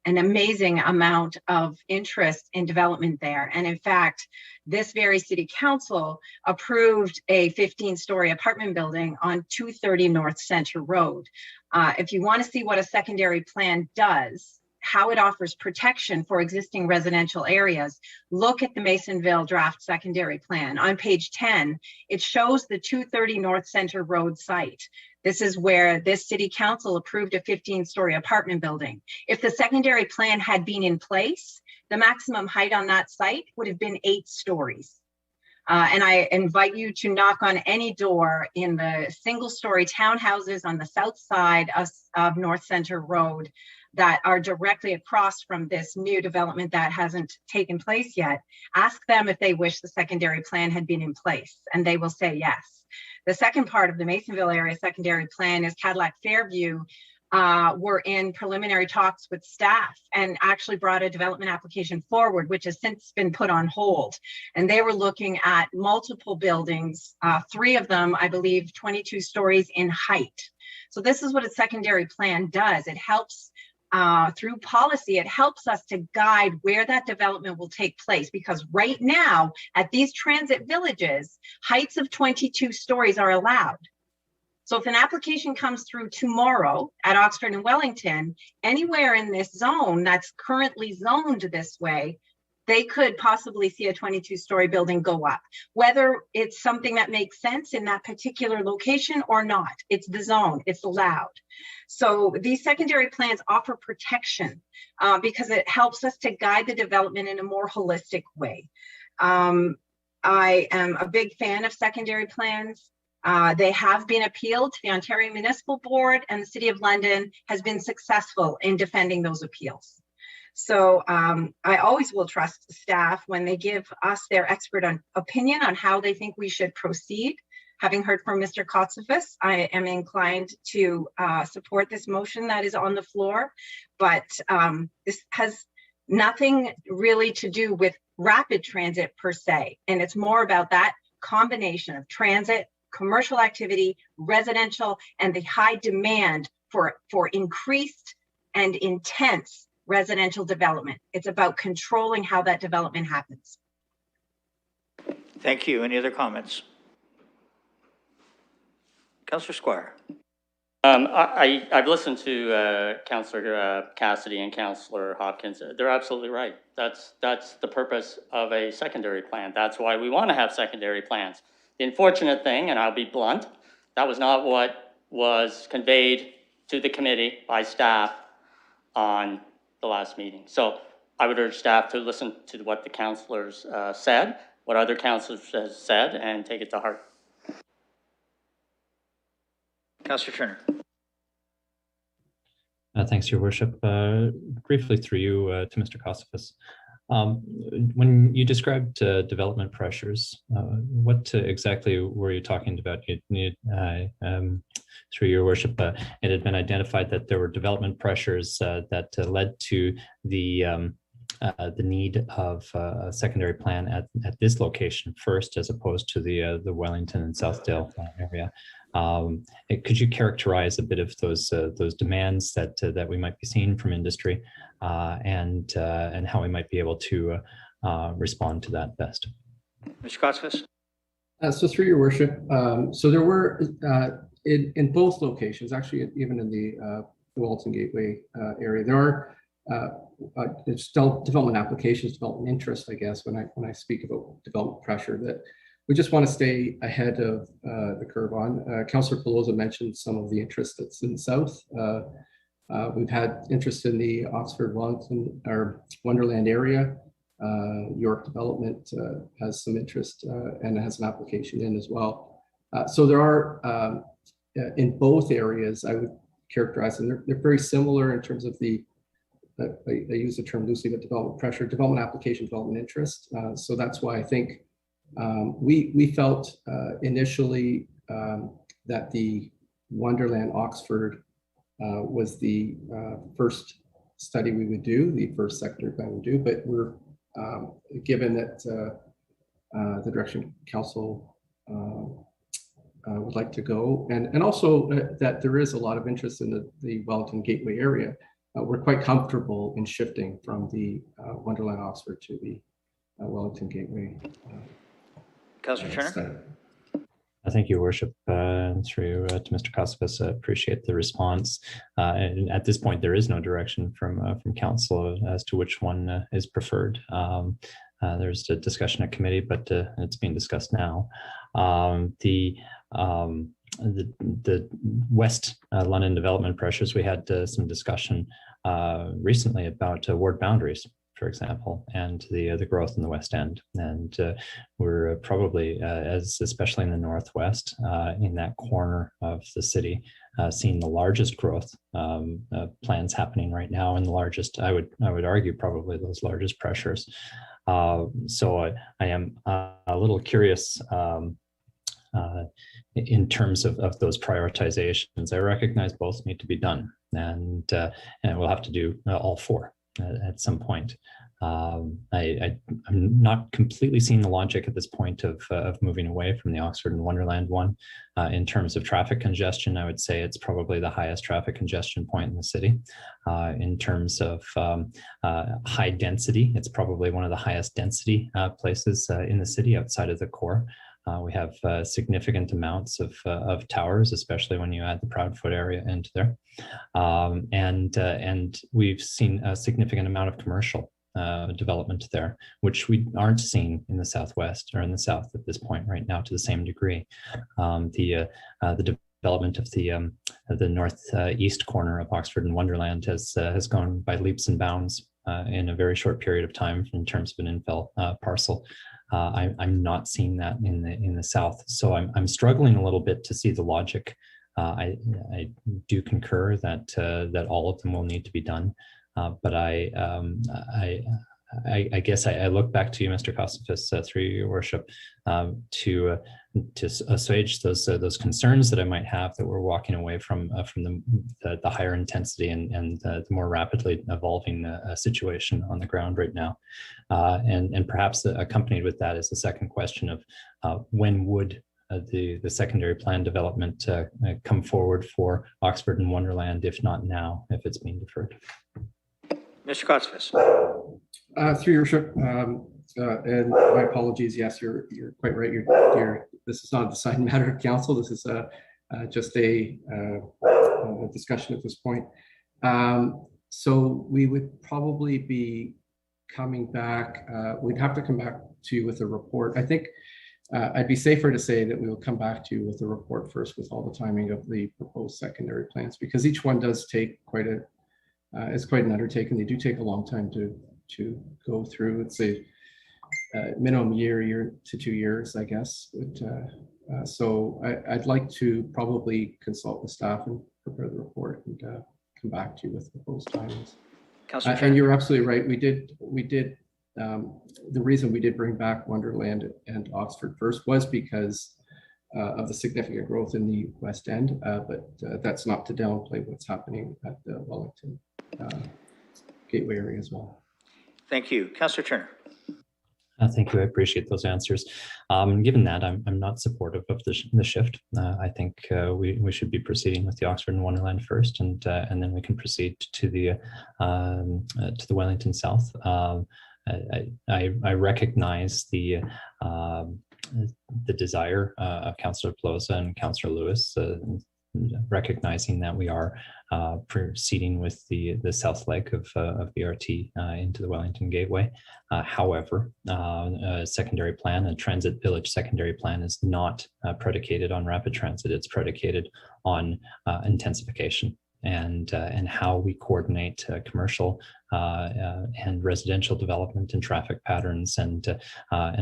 amazing amount of interest in development there. And in fact, this very city council approved a 15-story apartment building on 230 North Center Road. If you want to see what a secondary plan does, how it offers protection for existing residential areas, look at the Masonville draft secondary plan. On page 10, it shows the 230 North Center Road site. This is where this city council approved a 15-story apartment building. If the secondary plan had been in place, the maximum height on that site would have been 8 stories. And I invite you to knock on any door in the single-story townhouses on the south side of North Center Road that are directly across from this new development that hasn't taken place yet. Ask them if they wish the secondary plan had been in place, and they will say yes. The second part of the Masonville area secondary plan is Cadillac Fairview. We're in preliminary talks with staff and actually brought a development application forward, which has since been put on hold. And they were looking at multiple buildings, 3 of them, I believe, 22 stories in height. So this is what a secondary plan does. It helps through policy, it helps us to guide where that development will take place, because right now at these transit villages, heights of 22 stories are allowed. So if an application comes through tomorrow at Oxford and Wellington, anywhere in this zone that's currently zoned this way, they could possibly see a 22-story building go up. Whether it's something that makes sense in that particular location or not, it's the zone, it's allowed. So these secondary plans offer protection because it helps us to guide the development in a more holistic way. I am a big fan of secondary plans. They have been appealed to the Ontario Municipal Board, and the City of London has been successful in defending those appeals. So I always will trust staff when they give us their expert opinion on how they think we should proceed. Having heard from Mr. Kotsivas, I am inclined to support this motion that is on the floor, but this has Nothing really to do with rapid transit per se. And it's more about that combination of transit, commercial activity, residential, and the high demand for increased and intense residential development. It's about controlling how that development happens. Thank you. Any other comments? Councillor Squire. I've listened to Councillor Cassidy and Councillor Hopkins. They're absolutely right. That's the purpose of a secondary plan. That's why we want to have secondary plans. The unfortunate thing, and I'll be blunt, that was not what was conveyed to the committee by staff on the last meeting. So I would urge staff to listen to what the councillors said, what other councillors have said, and take it to heart. Councillor Turner. Thanks, Your Worship. Briefly through you to Mr. Kosofis. When you described development pressures, what exactly were you talking about? Through Your Worship, it had been identified that there were development pressures that led to the need of a secondary plan at this location first, as opposed to the Wellington and Southdale area. Could you characterize a bit of those demands that we might be seeing from industry, and how we might be able to respond to that best? Mr. Kosofis. So through Your Worship, so there were in both locations, actually even in the Wellington Gateway area, there are there's still development applications, development interest, I guess, when I speak about development pressure, that we just want to stay ahead of the curve on. Councillor Pelosa mentioned some of the interest that's in the south. We've had interest in the Oxford, Wellington, or Wonderland area. York Development has some interest and has an application in as well. So there are, in both areas, I would characterize them, they're very similar in terms of the, I use the term loosely, but development pressure, development application, development interest. So that's why I think we felt initially that the Wonderland Oxford was the first study we would do, the first secondary plan we would do, but we're given that the direction council would like to go, and also that there is a lot of interest in the Wellington Gateway area. We're quite comfortable in shifting from the Wonderland Oxford to the Wellington Gateway. Councillor Turner. Thank you, Worship. Through to Mr. Kosofis, I appreciate the response. And at this point, there is no direction from council as to which one is preferred. There's a discussion at committee, but it's being discussed now. The West London development pressures, we had some discussion recently about ward boundaries, for example, and the growth in the West End. And we're probably, especially in the Northwest, in that corner of the city, seeing the largest growth plans happening right now, and the largest, I would argue, probably those largest pressures. So I am a little curious in terms of those prioritizations. I recognize both need to be done, and we'll have to do all four at some point. I'm not completely seeing the logic at this point of moving away from the Oxford and Wonderland one. In terms of traffic congestion, I would say it's probably the highest traffic congestion point in the city. In terms of high density, it's probably one of the highest density places in the city outside of the core. We have significant amounts of towers, especially when you add the Proudfoot area into there. And we've seen a significant amount of commercial development there, which we aren't seeing in the Southwest or in the South at this point right now to the same degree. The development of the northeast corner of Oxford and Wonderland has gone by leaps and bounds in a very short period of time in terms of an infill parcel. I'm not seeing that in the South, so I'm struggling a little bit to see the logic. I do concur that all of them will need to be done, but I I guess I look back to you, Mr. Kostifis, through your worship, to assuage those concerns that I might have that we're walking away from the higher intensity and the more rapidly evolving situation on the ground right now, and perhaps accompanied with that is the second question of when would the secondary plan development come forward for Oxford and Wonderland, if not now, if it's being deferred. Mr. Kostifis. Through your worship, and my apologies. Yes, you're quite right. This is not a deciding matter of council. This is just a discussion at this point. So we would probably be coming back. We'd have to come back to you with a report. I think I'd be safer to say that we will come back to you with a report first with all the timing of the proposed secondary plans, because each one does take it's quite an undertaking. They do take a long time to go through. It's a minimum year to 2 years, I guess. But, so I'd like to probably consult with staff and prepare the report and come back to you with proposed timings. And you're absolutely right. We did. The reason we did bring back Wonderland and Oxford first was because of the significant growth in the West End, but that's not to downplay what's happening at the Wellington Gateway area as well. Thank you. Councillor Turner. Thank you. I appreciate those answers. Given that, I'm not supportive of the shift. I think we should be proceeding with the Oxford and Wonderland first, and then we can proceed to the Wellington South. I recognize the desire of Councillor Pelosa and Councillor Lewis, recognizing that we are proceeding with the south leg of BRT into the Wellington Gateway. However, a secondary plan, a transit village secondary plan, is not predicated on rapid transit. It's predicated on intensification and how we coordinate commercial and residential development and traffic patterns, and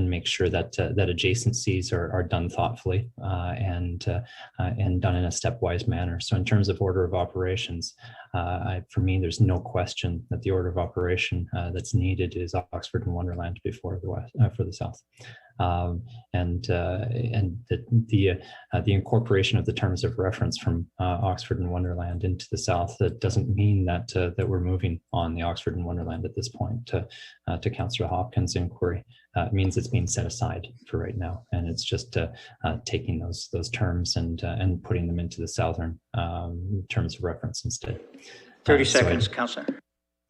make sure that adjacencies are done thoughtfully and done in a stepwise manner. So in terms of order of operations, for me, there's no question that the order of operation that's needed is Oxford and Wonderland before the West, for the South. And the incorporation of the terms of reference from Oxford and Wonderland into the South, that doesn't mean that we're moving on the Oxford and Wonderland at this point. To Councillor Hopkins' inquiry, it means it's being set aside for right now, and it's just taking those terms and putting them into the Southern terms of reference instead. 30 seconds, Councillor.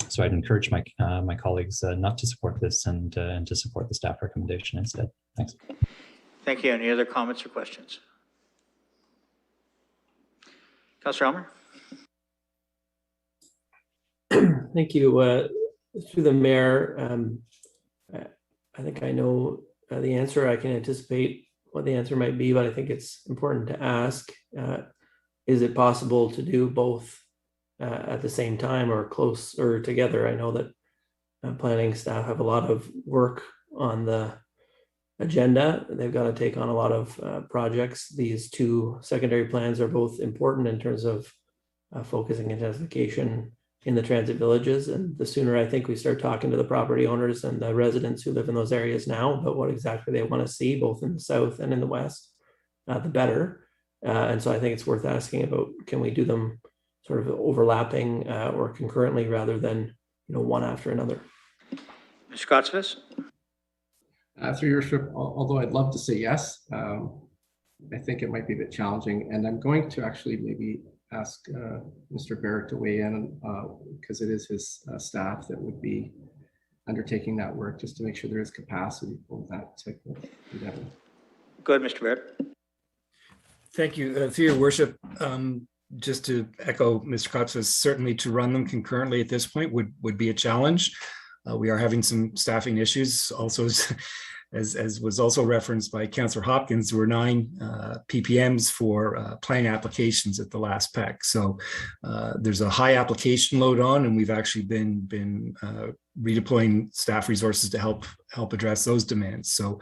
So I'd encourage my colleagues not to support this and to support the staff recommendation instead. Thanks. Thank you. Any other comments or questions? Councillor Elmer. Thank you. Through the mayor, I think I know the answer. I can anticipate what the answer might be, but I think it's important to ask, is it possible to do both at the same time or close or together? I know that planning staff have a lot of work on the agenda. They've got to take on a lot of projects. These two secondary plans are both important in terms of focusing intensification in the transit villages. And the sooner I think we start talking to the property owners and the residents who live in those areas now about what exactly they want to see, both in the South and in the West, the better. And so I think it's worth asking about, can we do them sort of overlapping or concurrently rather than, one after another? Mr. Kostifis. Through your worship, although I'd love to say yes, I think it might be a bit challenging, and I'm going to actually maybe ask Mr. Barrett to weigh in because it is his staff that would be undertaking that work, just to make sure there is capacity for that type of endeavor. Go ahead, Mr. Barrett. Thank you. Through your worship, just to echo Mr. Kostifis, certainly to run them concurrently at this point would be a challenge. We are having some staffing issues. Also, as was also referenced by Councillor Hopkins, there were 9 PPMs for planning applications at the last PEC. So there's a high application load on, and we've actually been redeploying staff resources to help address those demands. So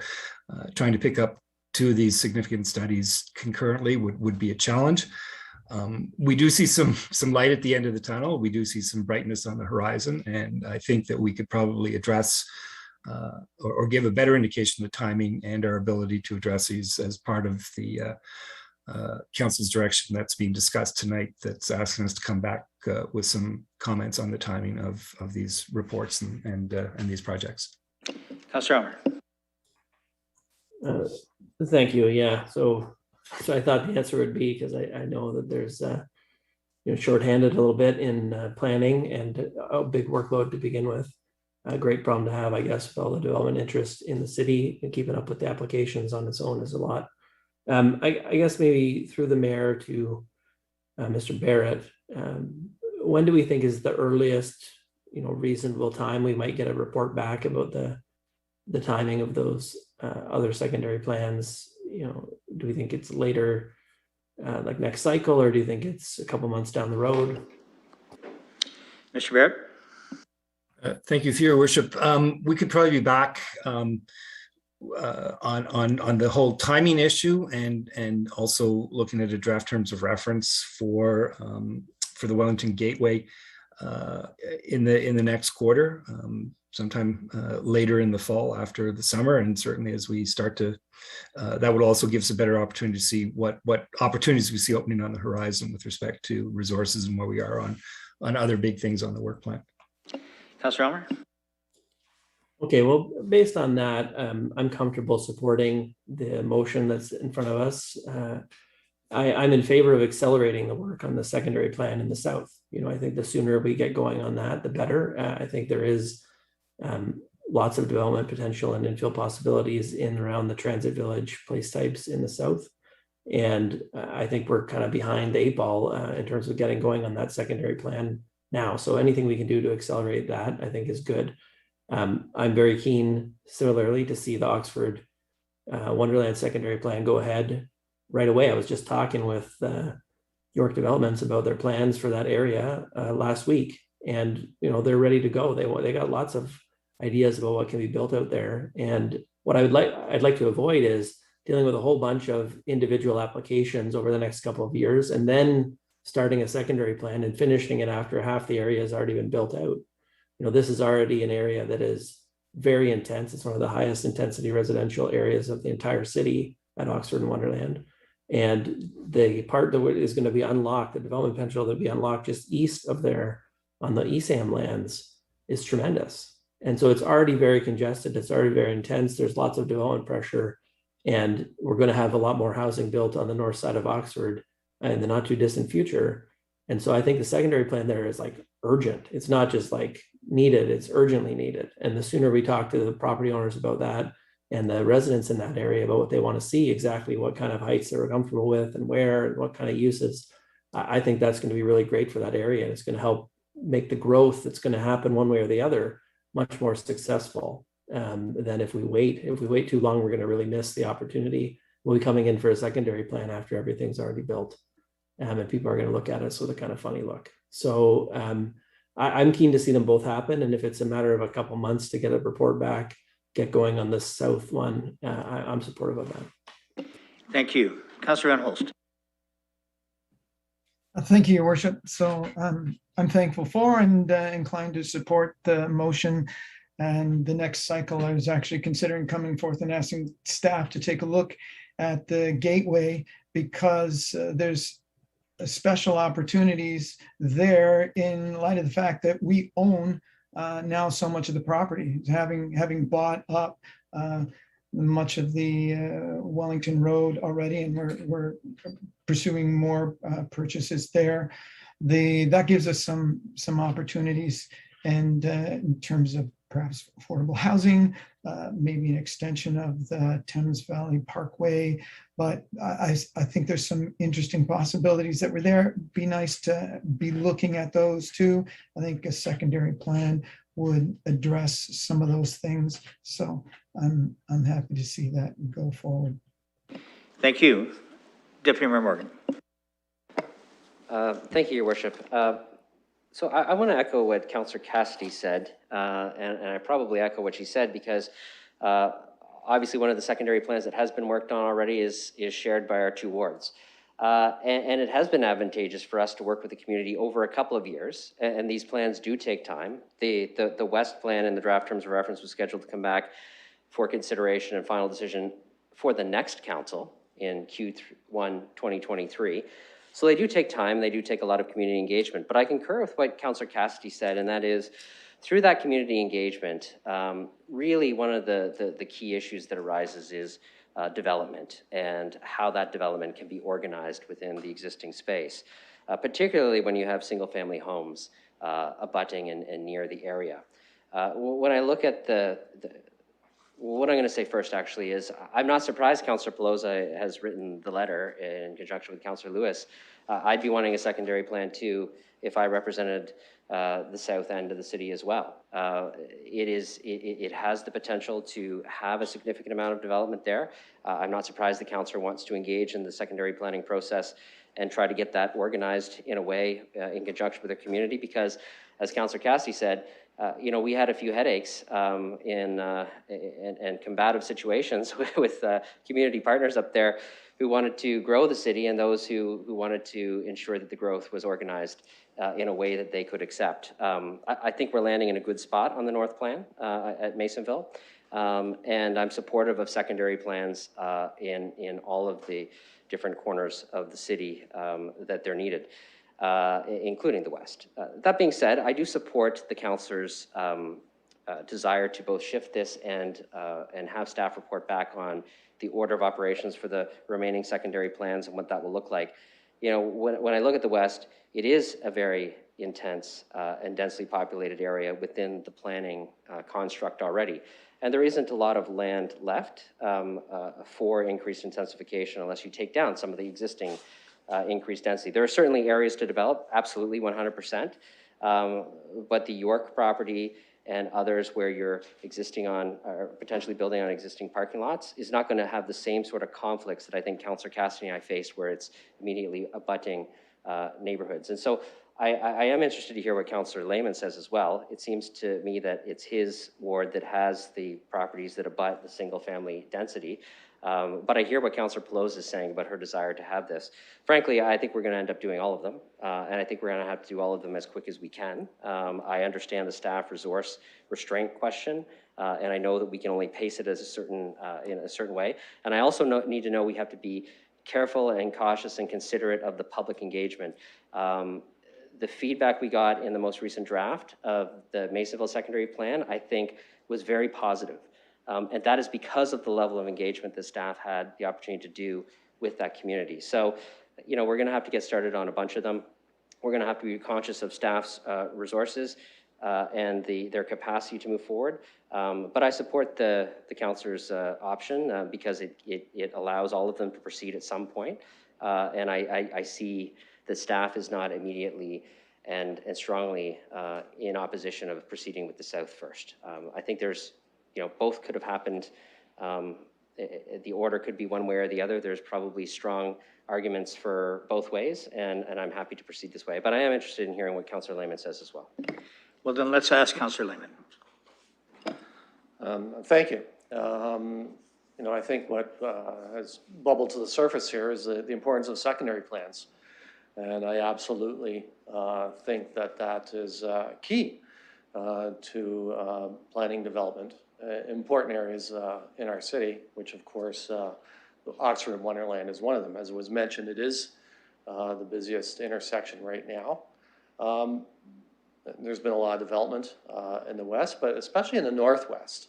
trying to pick up 2 of these significant studies concurrently would be a challenge. We do see some light at the end of the tunnel. We do see some brightness on the horizon, and I think that we could probably address or give a better indication of the timing and our ability to address these as part of the council's direction that's being discussed tonight, that's asking us to come back with some comments on the timing of these reports and these projects. Councilor Elmer. Thank you. Yeah. So I thought the answer would be, because I know that there's shorthanded a little bit in planning and a big workload to begin with. A great problem to have, I guess, with all the development interest in the city, and keeping up with the applications on its own is a lot. I guess maybe through the mayor to Mr. Barrett, when do we think is the earliest, reasonable time we might get a report back about the timing of those other secondary plans? Do we think it's later, like next cycle, or do you think it's a couple months down the road? Mr. Barrett. Thank you, Your Worship. We could probably be back on the whole timing issue, and also looking at a draft terms of reference for the Wellington Gateway in the next quarter, sometime later in the fall after the summer, and certainly as we start to, that would also give us a better opportunity to see what opportunities we see opening on the horizon with respect to resources and where we are on other big things on the work plan. Councilor Elmer. Okay, well, based on that, I'm comfortable supporting the motion that's in front of us. I'm in favor of accelerating the work on the secondary plan in the south. I think the sooner we get going on that, the better. I think there is lots of development potential and infill possibilities in and around the transit village place types in the south. And I think we're kind of behind the 8 ball in terms of getting going on that secondary plan now. So anything we can do to accelerate that, I think, is good. I'm very keen, similarly, to see the Oxford Wonderland secondary plan go ahead right away. I was just talking with York Developments about their plans for that area last week, and they're ready to go. They got lots of ideas about what can be built out there. And what I'd like to avoid is dealing with a whole bunch of individual applications over the next couple of years, and then starting a secondary plan and finishing it after half the area has already been built out. This is already an area that is very intense. It's one of the highest intensity residential areas of the entire city at Oxford and Wonderland. And the part that is going to be unlocked, the development potential that will be unlocked just east of there on the ESAM lands, is tremendous. And so it's already very congested. It's already very intense. There's lots of development pressure. And we're going to have a lot more housing built on the north side of Oxford in the not too distant future. And so I think the secondary plan there is like urgent. It's not just like needed, it's urgently needed. And the sooner we talk to the property owners about that and the residents in that area about what they want to see, exactly what kind of heights they're comfortable with and where and what kind of uses, I think that's going to be really great for that area. And it's going to help make the growth that's going to happen one way or the other much more successful than if we wait. If we wait too long, we're going to really miss the opportunity. We'll be coming in for a secondary plan after everything's already built. And people are going to look at us with a kind of funny look. So I'm keen to see them both happen. And if it's a matter of a couple months to get a report back, get going on the south one, I'm supportive of that. Thank you. Councilor Van Holst. Thank you, Your Worship. So I'm thankful for and inclined to support the motion. And the next cycle, I was actually considering coming forth and asking staff to take a look at the gateway, because there's special opportunities there in light of the fact that we own now so much of the property, having bought up much of the Wellington Road already, and we're pursuing more purchases there. That gives us some opportunities, and in terms of perhaps affordable housing, maybe an extension of the Thames Valley Parkway. But I think there's some interesting possibilities that were there. Be nice to be looking at those too. I think a secondary plan would address some of those things. So I'm happy to see that go forward. Thank you. Deputy Mayor Morgan. Thank you, Your Worship. So I want to echo what Councillor Cassidy said, and I probably echo what she said, because obviously one of the secondary plans that has been worked on already is shared by our 2 wards. And it has been advantageous for us to work with the community over a couple of years, and these plans do take time. The West plan and the draft terms of reference was scheduled to come back for consideration and final decision for the next council in Q1 2023. So they do take time, they do take a lot of community engagement, but I concur with what Councillor Cassidy said, and that is, through that community engagement, really one of the key issues that arises is development and how that development can be organized within the existing space, particularly when you have single-family homes abutting and near the area. When I look at what I'm going to say first, actually, is I'm not surprised Councillor Pelosa has written the letter in conjunction with Councillor Lewis. I'd be wanting a secondary plan too if I represented the south end of the city as well. It has the potential to have a significant amount of development there. I'm not surprised the councillor wants to engage in the secondary planning process and try to get that organized in a way in conjunction with the community, because as Councillor Cassidy said, you know, we had a few headaches and combative situations with community partners up there who wanted to grow the city and those who wanted to ensure that the growth was organized in a way that they could accept. I think we're landing in a good spot on the North Plan at Masonville, and I'm supportive of secondary plans in all of the different corners of the city that they're needed, including the West. That being said, I do support the councillor's desire to both shift this and have staff report back on the order of operations for the remaining secondary plans and what that will look like. You know, when I look at the West, it is a very intense and densely populated area within the planning construct already. And there isn't a lot of land left for increased intensification unless you take down some of the existing increased density. There are certainly areas to develop, absolutely 100%, but the York property and others where you're existing on, or potentially building on existing parking lots, is not going to have the same sort of conflicts that I think Councillor Cassidy and I faced, where it's immediately abutting neighborhoods. And so I am interested to hear what Councillor Lehman says as well. It seems to me that it's his ward that has the properties that abut the single family density. But I hear what Councillor Pelosi is saying about her desire to have this. Frankly, I think we're going to end up doing all of them, and I think we're going to have to do all of them as quick as we can. I understand the staff resource restraint question, and I know that we can only pace it as in a certain way. And I also need to know we have to be careful and cautious and considerate of the public engagement. The feedback we got in the most recent draft of the Masonville secondary plan, I think, was very positive. And that is because of the level of engagement that staff had the opportunity to do with that community. So, you know, we're going to have to get started on a bunch of them. We're going to have to be conscious of staff's resources and their capacity to move forward. But I support the councillor's option because it allows all of them to proceed at some point. And I see the staff is not immediately and strongly in opposition of proceeding with the South first. I think there's, you know, both could have happened. The order could be one way or the other. There's probably strong arguments for both ways, and I'm happy to proceed this way. But I am interested in hearing what Councillor Lehman says as well. Well, then let's ask Councillor Lehman. Thank you. You know, I think what has bubbled to the surface here is the importance of secondary plans. And I absolutely think that that is key to planning development. Important areas in our city, which of course Oxford and Wonderland is one of them. As was mentioned, it is the busiest intersection right now. There's been a lot of development in the west, but especially in the northwest.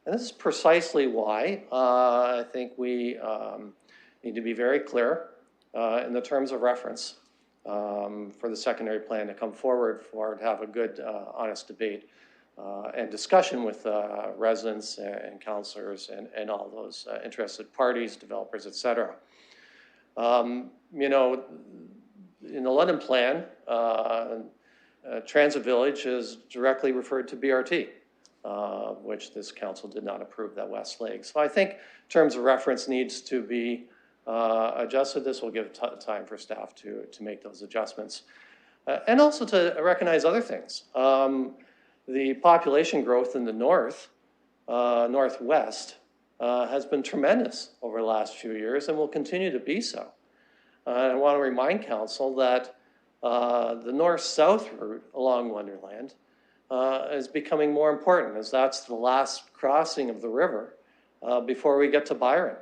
And this is precisely why I think we need to be very clear in the terms of reference for the secondary plan to come forward to have a good, honest debate and discussion with residents and councillors and all those interested parties, developers, et cetera. You know, in the London plan, Transit Village is directly referred to BRT, which this council did not approve, that west leg. So I think in terms of reference needs to be adjusted. This will give time for staff to make those adjustments. And also to recognize other things. The population growth in the northwest has been tremendous over the last few years and will continue to be so. I want to remind council that the north-south route along Wonderland is becoming more important, as that's the last crossing of the river before we get to Byron.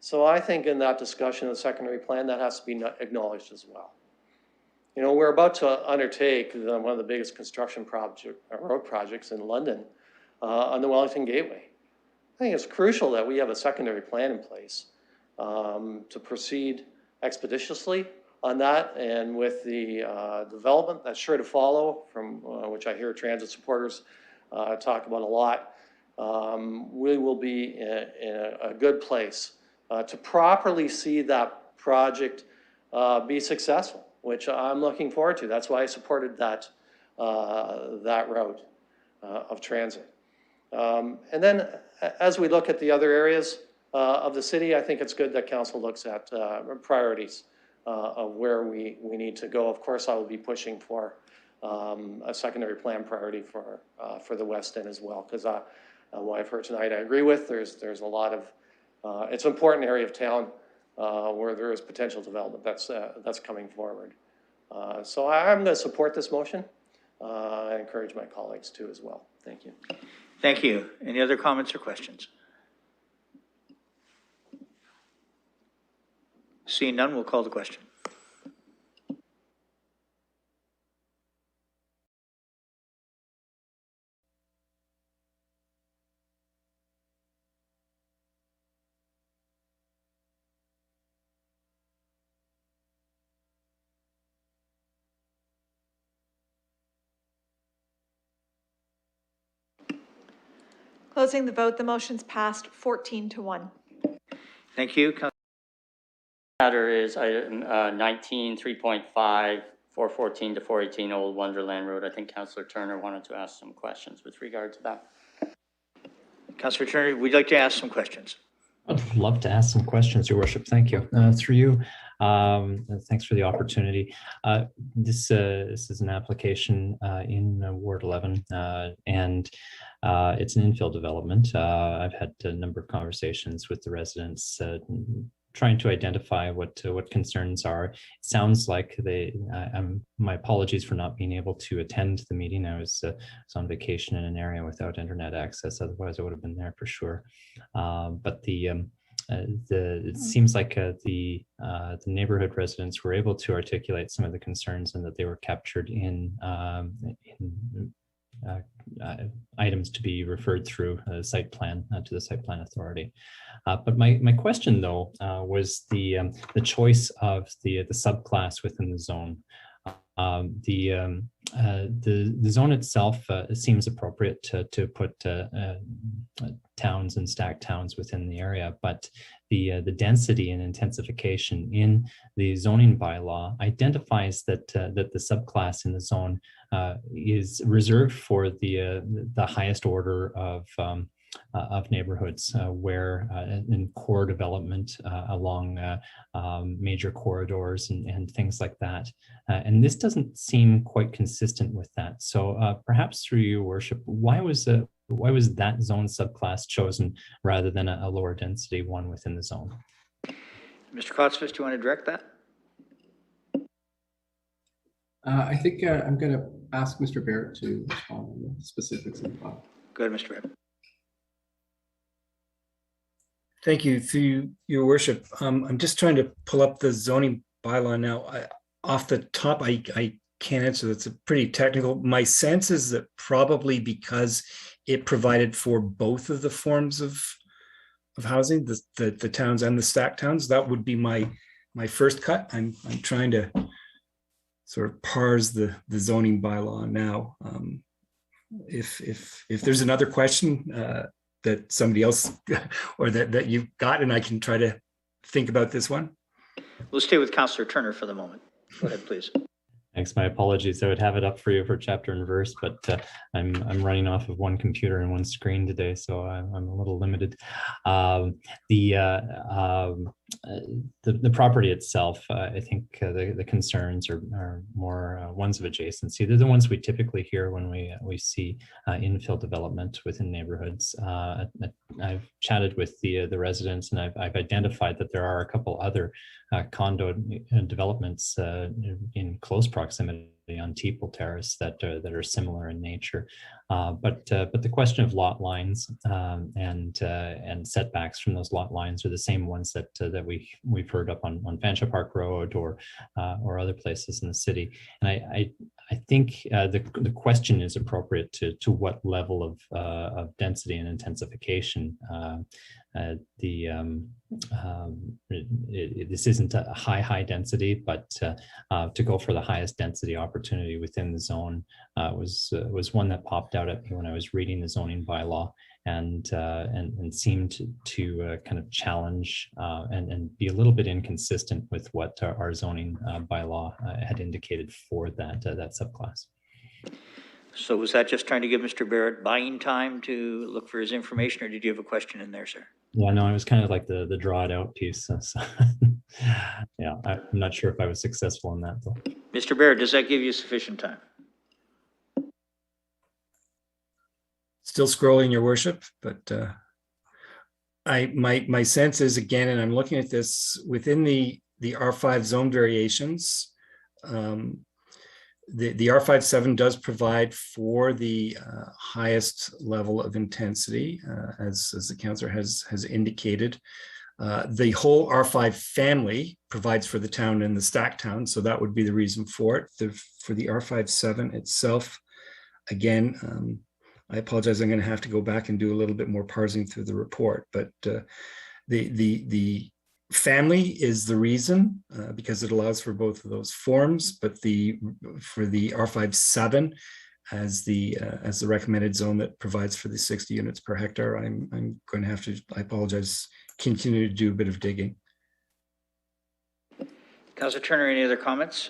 So I think in that discussion of the secondary plan, that has to be acknowledged as well. You know, we're about to undertake one of the biggest construction road projects in London on the Wellington Gateway. I think it's crucial that we have a secondary plan in place to proceed expeditiously on that, and with the development that's sure to follow, from which I hear transit supporters talk about a lot, we will be in a good place to properly see that project be successful, which I'm looking forward to. That's why I supported that route of transit. And then as we look at the other areas of the city, I think it's good that council looks at priorities of where we need to go. Of course, I will be pushing for a secondary plan priority for the West End as well, because what I've heard tonight I agree with. There's a lot of, it's an important area of town where there is potential development that's coming forward. So I'm going to support this motion. I encourage my colleagues to as well. Thank you. Thank you. Any other comments or questions? Seeing none, we'll call the question. Closing the vote, the motion's passed 14-1. Thank you. Matter is item 19, 3.5, 414 to 418 Old Wonderland Road. I think Councillor Turner wanted to ask some questions with regard to that. Councillor Turner, would you like to ask some questions? I'd love to ask some questions, Your Worship. Thank you. Through you, thanks for the opportunity. This is an application in Ward 11, and it's an infill development. I've had a number of conversations with the residents trying to identify what concerns are. It sounds like my apologies for not being able to attend the meeting. I was on vacation in an area without internet access. Otherwise, I would have been there for sure. But it seems like the neighborhood residents were able to articulate some of the concerns, and that they were captured in items to be referred through a site plan to the site plan authority. But my question though was the choice of the subclass within the zone. The zone itself seems appropriate to put towns and stacked towns within the area, but the density and intensification in the zoning bylaw identifies that the subclass in the zone is reserved for the highest order of neighborhoods where in core development along major corridors and things like that. And this doesn't seem quite consistent with that. So perhaps through your worship, why was that zone subclass chosen rather than a lower density one within the zone? Mr. Kotsvis, do you want to direct that? I think I'm going to ask Mr. Barrett to respond on the specifics of the file. Go ahead, Mr. Barrett. Thank you. Through your worship, I'm just trying to pull up the zoning bylaw now. Off the top, I can't answer. That's a pretty technical. My sense is that probably because it provided for both of the forms of housing, the towns and the stacked towns, that would be my first cut. I'm trying to sort of parse the zoning bylaw now. If there's another question that somebody else or that you've got, and I can try to think about this one. We'll stay with Councillor Turner for the moment. Go ahead, please. Thanks. My apologies. I would have it up for you for chapter and verse, but I'm running off of one computer and one screen today, so I'm a little limited. The property itself, I think the concerns are more ones of adjacency. They're the ones we typically hear when we see infill development within neighborhoods. I've chatted with the residents, and I've identified that there are a couple other condo developments in close proximity on Teeple Terrace that are similar in nature, but the question of lot lines and setbacks from those lot lines are the same ones that we've heard up on Fanshawe Park Road or other places in the city. And I think the question is appropriate to what level of density and intensification. This isn't a high density, but to go for the highest density opportunity within the zone was one that popped out at me when I was reading the zoning bylaw, and seemed to kind of challenge and be a little bit inconsistent with what our zoning bylaw had indicated for that subclass. So was that just trying to give Mr. Barrett buying time to look for his information, or did you have a question in there, sir? Yeah, no, it was kind of like the draw it out piece. So yeah, I'm not sure if I was successful in that though. Mr. Barrett, does that give you sufficient time? Still scrolling, Your Worship, but my sense is, again, and I'm looking at this within the R5 zone variations. The R57 does provide for the highest level of intensity, as the councillor has indicated. The whole R5 family provides for the town and the stack town, so that would be the reason for it. For the R57 itself, again, I apologize, I'm going to have to go back and do a little bit more parsing through the report, but the family is the reason, because it allows for both of those forms, but for the R57 as the recommended zone that provides for the 60 units per hectare, I'm going to have to, I apologize, continue to do a bit of digging. Councillor Turner, any other comments?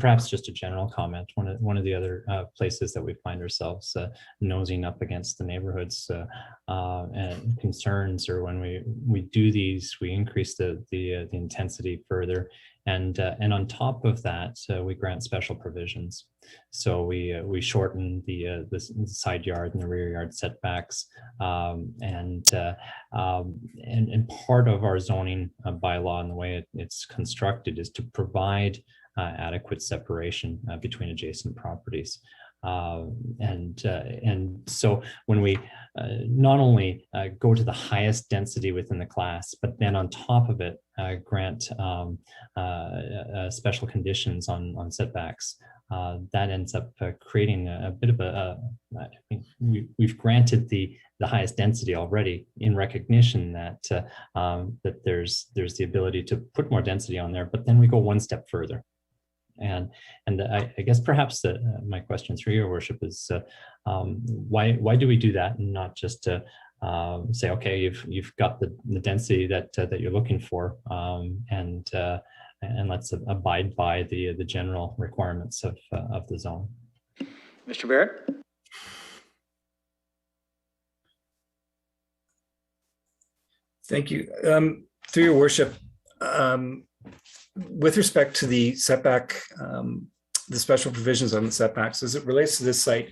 Perhaps just a general comment. One of the other places that we find ourselves nosing up against the neighborhoods and concerns, or when we do these, we increase the intensity further, and on top of that, we grant special provisions. So we shorten the side yard and the rear yard setbacks, and part of our zoning bylaw and the way it's constructed is to provide adequate separation between adjacent properties. And so when we not only go to the highest density within the class, but then on top of it grant special conditions on setbacks, that ends up creating a bit of I think we've granted the highest density already in recognition that that there's the ability to put more density on there, but then we go one step further. And I guess perhaps my question through Your Worship is why do we do that, and not just to say, okay, you've got the density that you're looking for, and let's abide by the general requirements of the zone. Mr. Barrett? Thank you. Through Your Worship, with respect to the setback, the special provisions on the setbacks, as it relates to this site,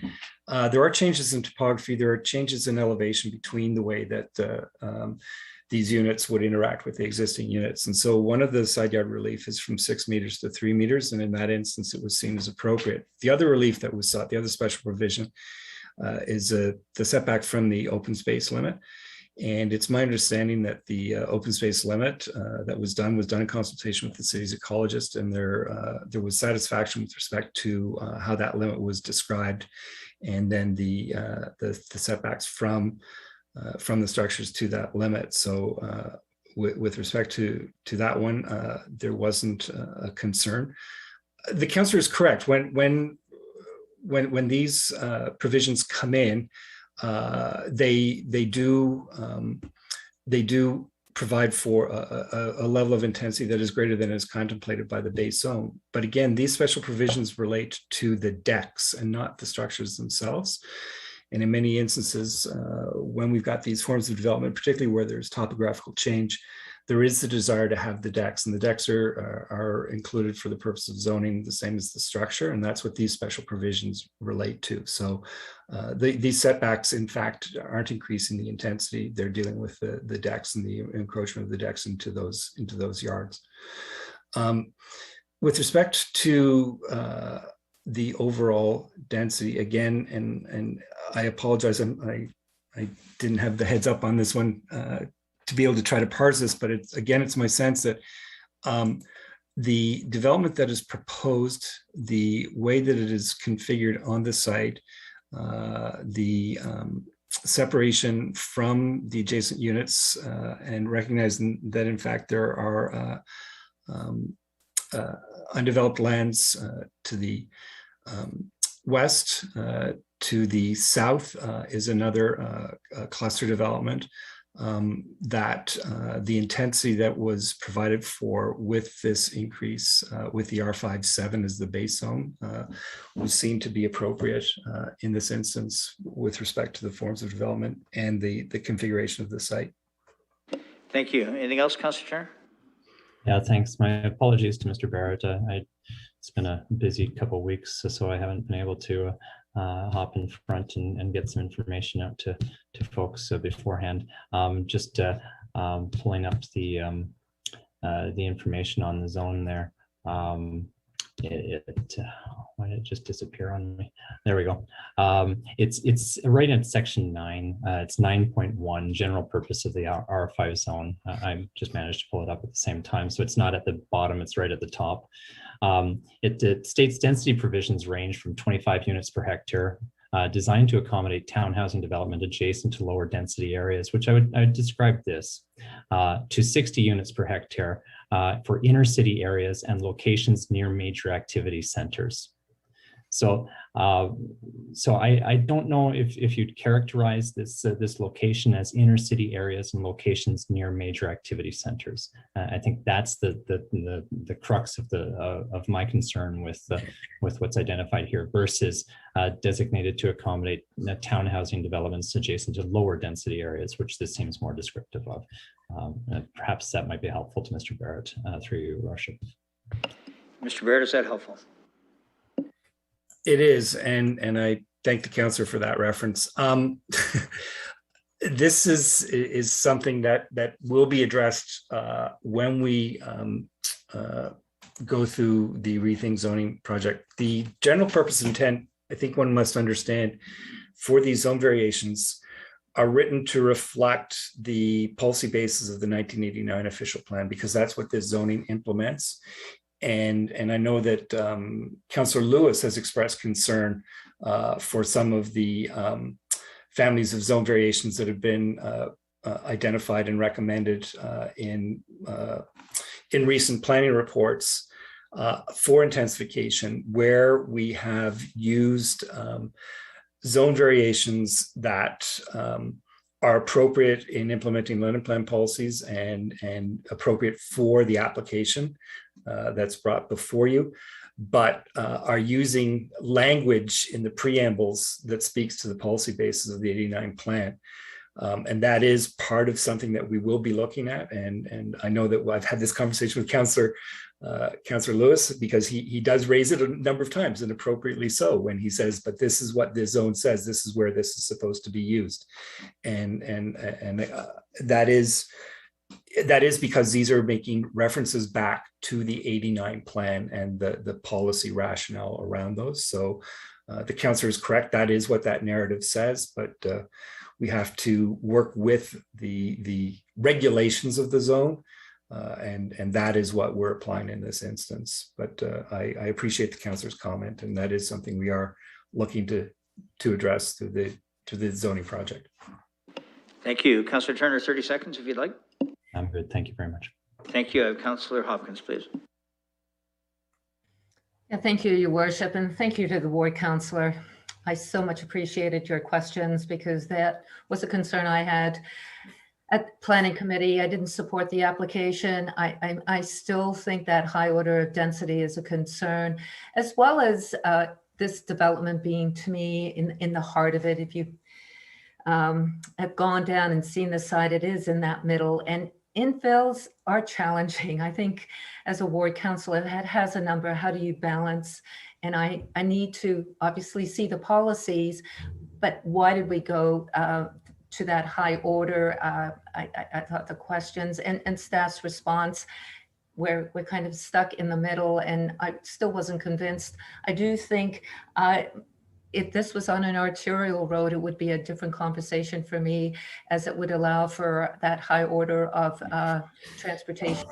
there are changes in topography, there are changes in elevation between the way that these units would interact with the existing units. And so one of the side yard relief is from 6 meters to 3 meters. And in that instance, it was seen as appropriate. The other relief that was sought, the other special provision, is the setback from the open space limit. And it's my understanding that the open space limit that was done in consultation with the city's ecologist, and there was satisfaction with respect to how that limit was described, and then the setbacks from the structures to that limit. So with respect to that one, there wasn't a concern. The councillor is correct. When these provisions come in, they do provide for a level of intensity that is greater than is contemplated by the base zone. But again, these special provisions relate to the decks and not the structures themselves. And in many instances, when we've got these forms of development, particularly where there's topographical change, there is the desire to have the decks, and the decks are included for the purpose of zoning, the same as the structure, and that's what these special provisions relate to. So these setbacks, in fact, aren't increasing the intensity. They're dealing with the decks and the encroachment of the decks into those yards. With respect to the overall density, again, and I apologize, I didn't have the heads up on this one to be able to try to parse this, but it's my sense that the development that is proposed, the way that it is configured on the site, the separation from the adjacent units, and recognizing that in fact there are undeveloped lands to the west, to the south is another cluster development. That the intensity that was provided for with this increase with the R57 as the base zone would seem to be appropriate in this instance with respect to the forms of development and the configuration of the site. Thank you. Anything else, Councillor Turner? Yeah, thanks. My apologies to Mr. Barrett. It's been a busy couple of weeks, so I haven't been able to hop in front and get some information out to folks beforehand. Just pulling up the information on the zone there. Why did it just disappear on me? There we go. It's right in section 9. It's 9.1, general purpose of the R5 zone. I just managed to pull it up at the same time, so it's not at the bottom, it's right at the top. It states density provisions range from 25 units per hectare, designed to accommodate town housing development adjacent to lower density areas, which I would describe this, to 60 units per hectare for inner city areas and locations near major activity centers. So, I don't know if you'd characterize this location as inner city areas and locations near major activity centers. I think that's the crux of my concern with what's identified here versus designated to accommodate town housing developments adjacent to lower density areas, which this seems more descriptive of. Perhaps that might be helpful to Mr. Barrett through you, Worship. Mr. Barrett, is that helpful? It is, and I thank the councillor for that reference. This is something that will be addressed when we go through the Rethink Zoning project. The general purpose intent, I think one must understand, for these zone variations are written to reflect the policy basis of the 1989 official plan, because that's what this zoning implements. And I know that Councillor Lewis has expressed concern for some of the families of zone variations that have been identified and recommended in recent planning reports for intensification, where we have used zone variations that are appropriate in implementing land plan policies and appropriate for the application that's brought before you, but are using language in the preambles that speaks to the policy basis of the 89 plan. And that is part of something that we will be looking at. And I know that I've had this conversation with Councillor Lewis, because he does raise it a number of times, and appropriately so, when he says, but this is what this zone says, this is where this is supposed to be used. And that is because these are making references back to the 89 plan and the policy rationale around those. So the councillor is correct. That is what that narrative says, but we have to work with the regulations of the zone, and that is what we're applying in this instance. But I appreciate the councillor's comment, and that is something we are looking to address through the zoning project. Thank you. Councillor Turner, 30 seconds if you'd like. I'm good. Thank you very much. Thank you. Councillor Hopkins, please. Yeah, thank you, Your Worship, and thank you to the ward councillor. I so much appreciated your questions, because that was a concern I had. At Planning Committee, I didn't support the application. I still think that high order of density is a concern, as well as this development being, to me, in the heart of it. If you have gone down and seen the site, it is in that middle, and infills are challenging. I think as a ward councillor, it has a number. How do you balance? And I need to obviously see the policies, but why did we go to that high order? I thought the questions and staff's response, we're kind of stuck in the middle, and I still wasn't convinced. I do think if this was on an arterial road, it would be a different conversation for me, as it would allow for that high order of transportation.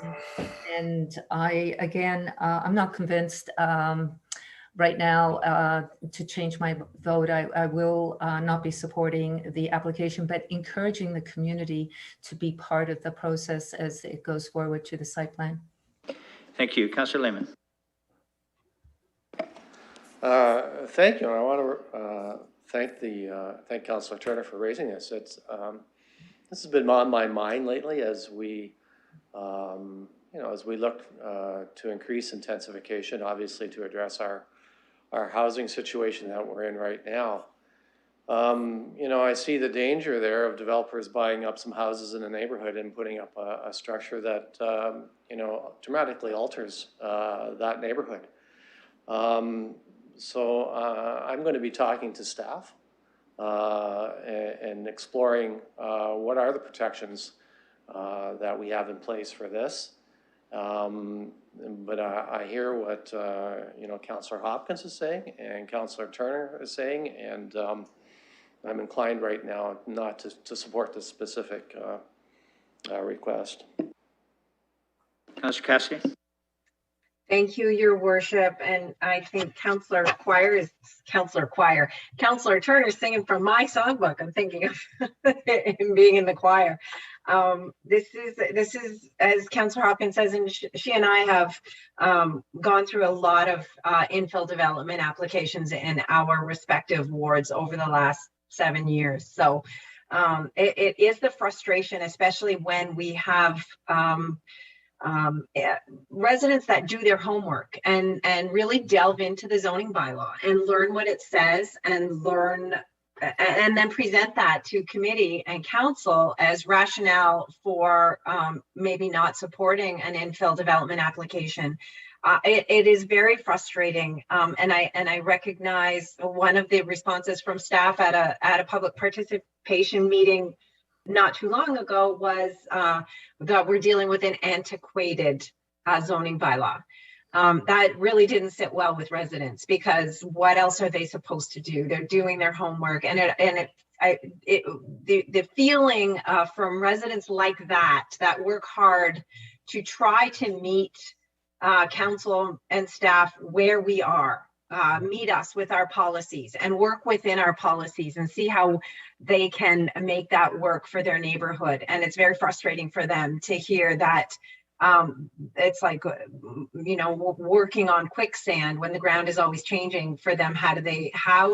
And I'm not convinced right now to change my vote. I will not be supporting the application, but encouraging the community to be part of the process as it goes forward to the site plan. Thank you. Councillor Lehman. Thank you. I want to thank Councillor Turner for raising this. This has been on my mind lately as we as we look to increase intensification, obviously to address our housing situation that we're in right now. I see the danger there of developers buying up some houses in a neighborhood and putting up a structure that, dramatically alters that neighborhood. So I'm going to be talking to staff and exploring what are the protections that we have in place for this. But I hear what Councillor Hopkins is saying and Councillor Turner is saying, and I'm inclined right now not to support this specific request. Councillor Cassidy. Thank you, Your Worship. And I think Councillor Turner singing from my songbook. I'm thinking of him being in the choir. This is, as Councillor Hopkins says, and she and I have gone through a lot of infill development applications in our respective wards over the last 7 years. So it is the frustration, especially when we have residents that do their homework and really delve into the zoning bylaw and learn what it says and learn and then present that to committee and council as rationale for maybe not supporting an infill development application. It is very frustrating, and I recognize one of the responses from staff at a public participation meeting not too long ago was that we're dealing with an antiquated zoning bylaw. That really didn't sit well with residents, because what else are they supposed to do? They're doing their homework, and the feeling from residents like that work hard to try to meet council and staff where we are. Meet us with our policies and work within our policies and see how they can make that work for their neighborhood. And it's very frustrating for them to hear that it's like, working on quicksand when the ground is always changing for them. How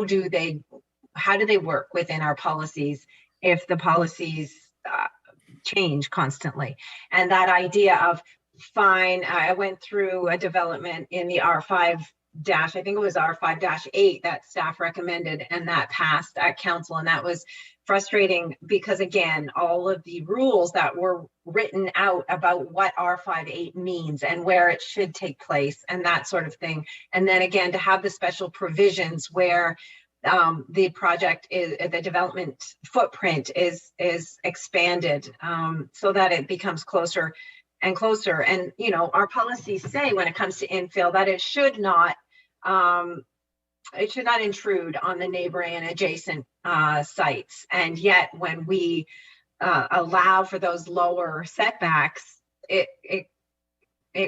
do they work within our policies if the policies change constantly? And that idea of fine, I went through a development in the R5- I think it was R5-8 that staff recommended, and that passed at council. And that was frustrating because, again, all of the rules that were written out about what R5-8 means and where it should take place and that sort of thing. And then again, to have the special provisions where the project is, the development footprint is expanded so that it becomes closer and closer. And, our policies say when it comes to infill that it should not intrude on the neighboring and adjacent sites. And yet when we allow for those lower setbacks, it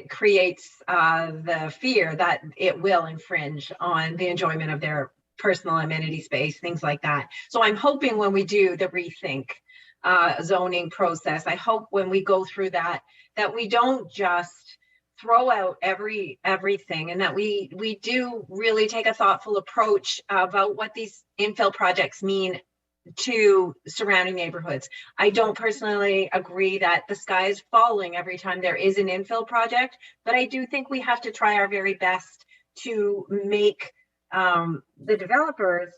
creates the fear that it will infringe on the enjoyment of their personal amenity space, things like that. So I'm hoping when we do the rethink zoning process, I hope when we go through that we don't just throw out everything, and that we do really take a thoughtful approach about what these infill projects mean to surrounding neighborhoods. I don't personally agree that the sky is falling every time there is an infill project, but I do think we have to try our very best to make the developers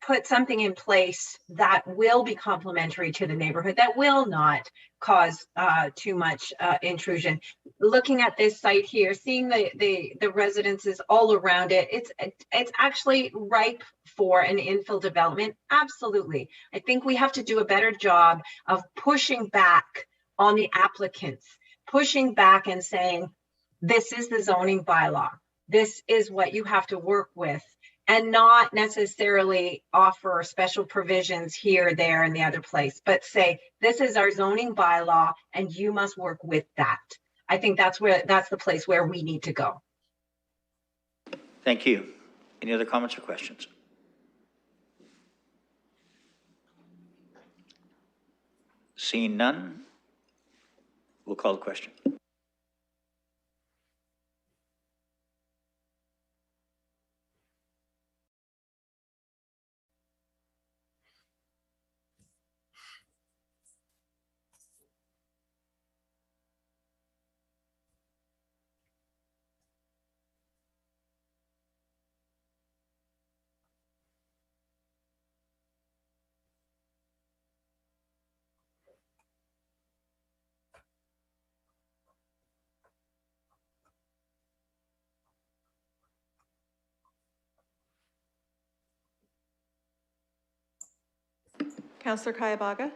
put something in place that will be complementary to the neighborhood, that will not cause too much intrusion. Looking at this site here, seeing the residences all around it, it's actually ripe for an infill development. Absolutely. I think we have to do a better job of pushing back on the applicants, pushing back and saying, this is the zoning bylaw. This is what you have to work with, and not necessarily offer special provisions here, there, and the other place, but say, this is our zoning bylaw and you must work with that. I think that's the place where we need to go. Thank you. Any other comments or questions? Seeing none, we'll call the question. Councillor Kayabaga.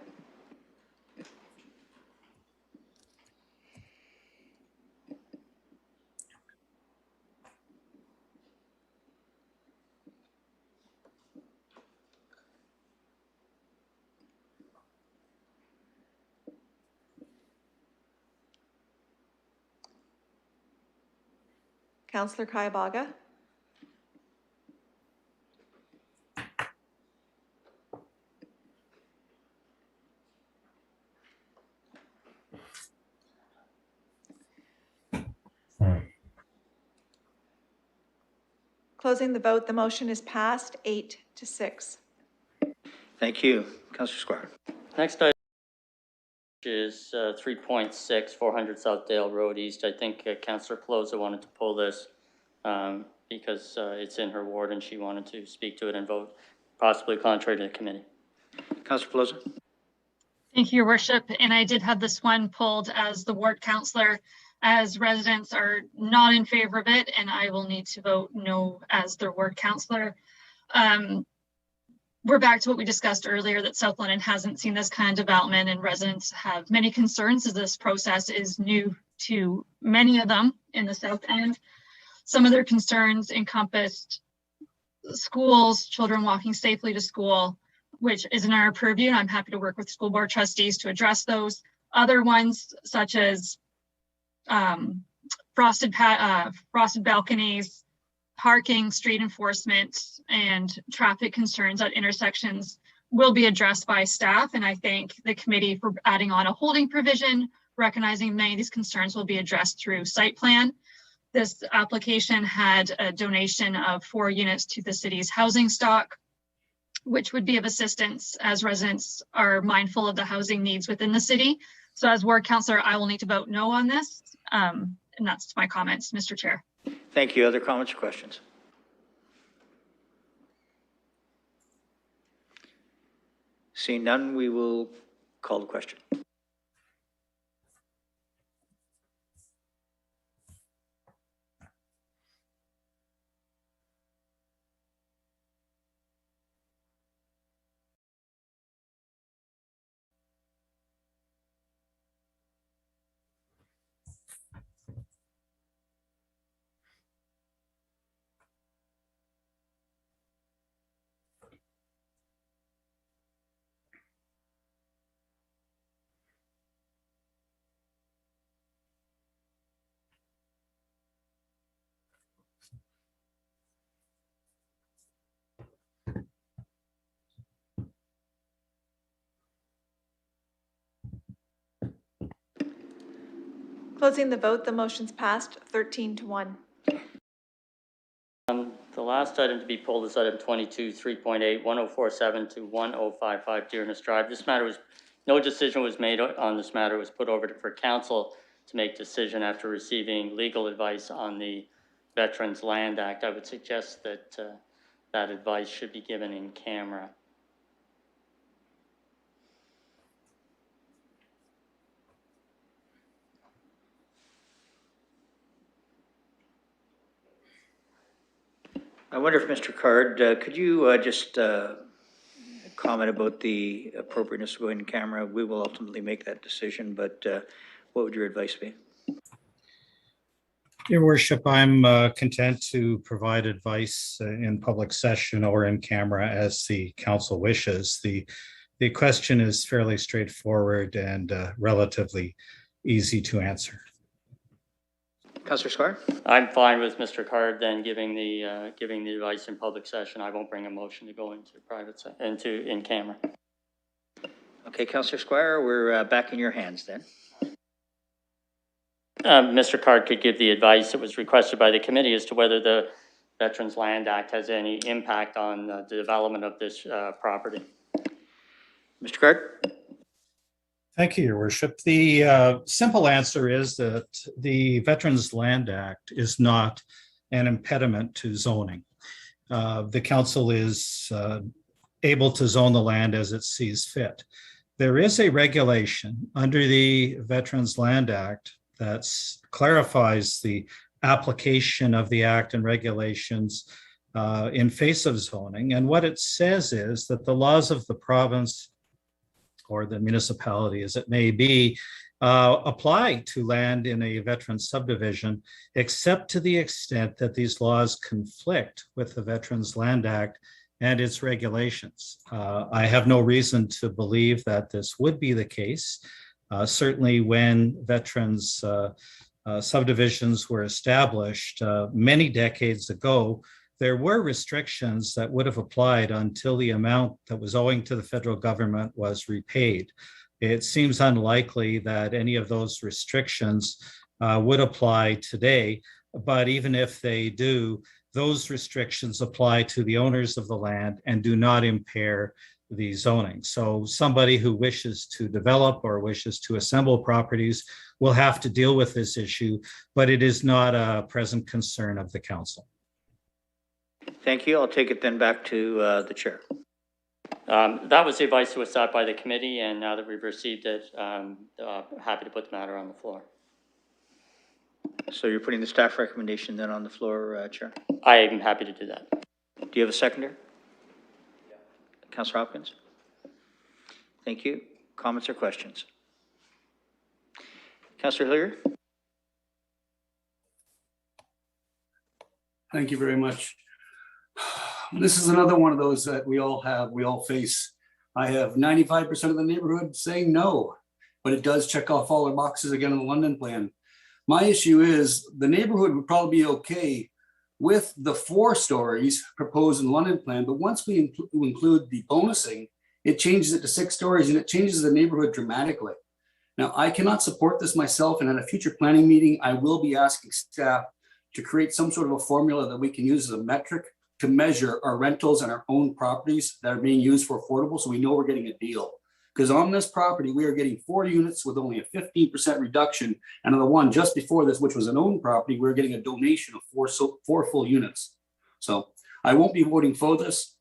Councillor Kayabaga. Closing the vote, the motion is passed 8-6. Thank you. Councillor Squire. Next item is 3.6, 400 South Dale Road East. I think Councillor Pelosi wanted to pull this because it's in her ward and she wanted to speak to it and vote possibly contrary to the committee. Councillor Pelosi. Thank you, Your Worship. And I did have this one pulled as the ward councillor, as residents are not in favor of it, and I will need to vote no as their ward councillor. We're back to what we discussed earlier, that South London hasn't seen this kind of development, and residents have many concerns as this process is new to many of them in the South End. Some of their concerns encompassed schools, children walking safely to school, which is in our purview, and I'm happy to work with school board trustees to address those. Other ones, such as frosted balconies, parking, street enforcement, and traffic concerns at intersections will be addressed by staff. And I thank the committee for adding on a holding provision, recognizing many of these concerns will be addressed through site plan. This application had a donation of 4 units to the city's housing stock, which would be of assistance as residents are mindful of the housing needs within the city. So as ward councillor, I will need to vote no on this. And that's my comments, Mr. Chair. Thank you. Other comments or questions? Seeing none, we will call the question. Closing the vote, the motion's passed 13-1. The last item to be pulled is item 22, 3.8, 1047 to 1055 Dearness Drive. This matter was, no decision was made on this matter. It was put over for council to make decision after receiving legal advice on the Veterans Land Act. I would suggest that that advice should be given in camera. I wonder if Mr. Card, could you just comment about the appropriateness of going in camera? We will ultimately make that decision, but what would your advice be? Your Worship, I'm content to provide advice in public session or in camera as the council wishes. The question is fairly straightforward and relatively easy to answer. Councillor Squire? I'm fine with Mr. Card then giving the advice in public session. I won't bring a motion to go into in camera. Okay, Councillor Squire, we're back in your hands then. Mr. Card could give the advice that was requested by the committee as to whether the Veterans Land Act has any impact on the development of this property. Mr. Card? Thank you, Your Worship. The simple answer is that the Veterans Land Act is not an impediment to zoning. The council is able to zone the land as it sees fit. There is a regulation under the Veterans Land Act that clarifies the application of the act and regulations in face of zoning. And what it says is that the laws of the province or the municipality, as it may be, apply to land in a veteran subdivision, except to the extent that these laws conflict with the Veterans Land Act and its regulations. I have no reason to believe that this would be the case. Certainly when veterans subdivisions were established many decades ago, there were restrictions that would have applied until the amount that was owing to the federal government was repaid. It seems unlikely that any of those restrictions would apply today, but even if they do, those restrictions apply to the owners of the land and do not impair the zoning. So somebody who wishes to develop or wishes to assemble properties will have to deal with this issue, but it is not a present concern of the council. Thank you. I'll take it then back to the chair. That was the advice that was sought by the committee, and now that we've received it, happy to put the matter on the floor. So you're putting the staff recommendation then on the floor, Chair? I am happy to do that. Do you have a seconder? Yeah. Councillor Hopkins? Thank you. Comments or questions? Councillor Hillier? Thank you very much. This is another one of those that we all face. I have 95% of the neighborhood saying no, but it does check off all our boxes again in the London plan. My issue is the neighborhood would probably be okay with the 4 stories proposed in the London plan, but once we include the bonusing, it changes it to 6 stories and it changes the neighborhood dramatically. Now, I cannot support this myself, and at a future planning meeting, I will be asking staff to create some sort of a formula that we can use as a metric to measure our rentals and our own properties that are being used for affordable, so we know we're getting a deal. Because on this property, we are getting 4 units with only a 15% reduction. And on the one just before this, which was an owned property, we're getting a donation of 4 full units. So I won't be voting for this,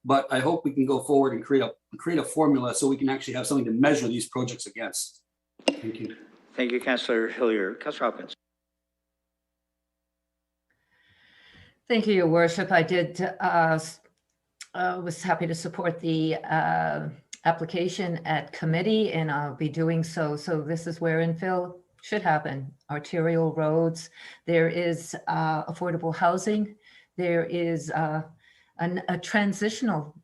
but I hope we can go forward and create a formula so we can actually have something to measure these projects against. Thank you. Thank you, Councillor Hillier. Councillor Hopkins. Thank you, Your Worship. I was happy to support the application at committee, and I'll be doing so. So this is where infill should happen. Arterial roads. There is affordable housing. There is a transitional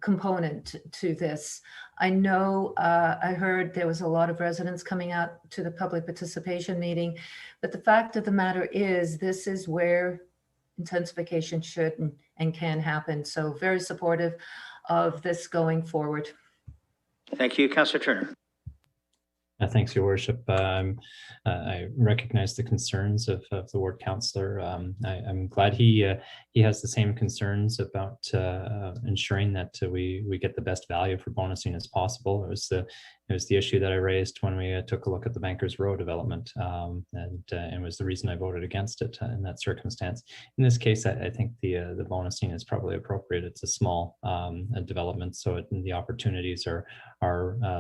component to this. I know I heard there was a lot of residents coming out to the public participation meeting, but the fact of the matter is this is where intensification should and can happen. So very supportive of this going forward. Thank you, Councillor Turner. Thanks, Your Worship. I recognize the concerns of the ward councillor. I'm glad he has the same concerns about ensuring that we get the best value for bonusing as possible. It was the issue that I raised when we took a look at the Bankers Row development, and was the reason I voted against it in that circumstance. In this case, I think the bonusing is probably appropriate. It's a small development, so the opportunities are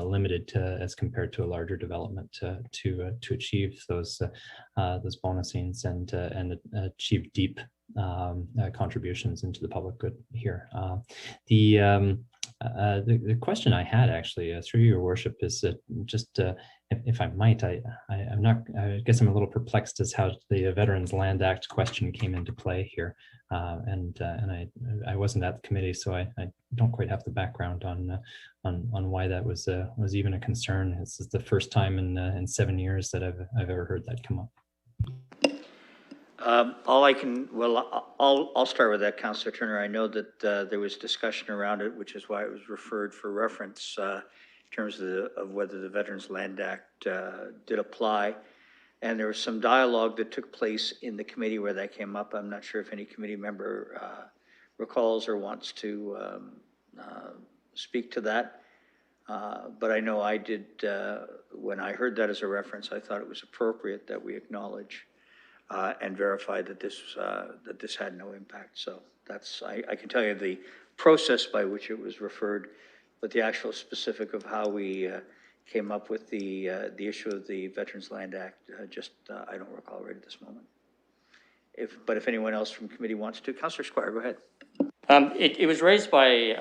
limited as compared to a larger development to achieve those bonusings and achieve deep contributions into the public good here. The question I had actually through Your Worship is just if I might, I guess I'm a little perplexed as how the Veterans Land Act question came into play here, and I wasn't at the committee, so I don't quite have the background on why that was even a concern. This is the first time in 7 years that I've ever heard that come up. I'll start with that, Councillor Turner. I know that there was discussion around it, which is why it was referred for reference in terms of whether the Veterans Land Act did apply. And there was some dialogue that took place in the committee where that came up. I'm not sure if any committee member recalls or wants to speak to that. But I know I did, when I heard that as a reference, I thought it was appropriate that we acknowledge and verify that this had no impact. So that's, I can tell you the process by which it was referred, but the actual specific of how we came up with the issue of the Veterans Land Act, I don't recall right at this moment. But if anyone else from committee wants to, Councillor Squire, go ahead. It was raised by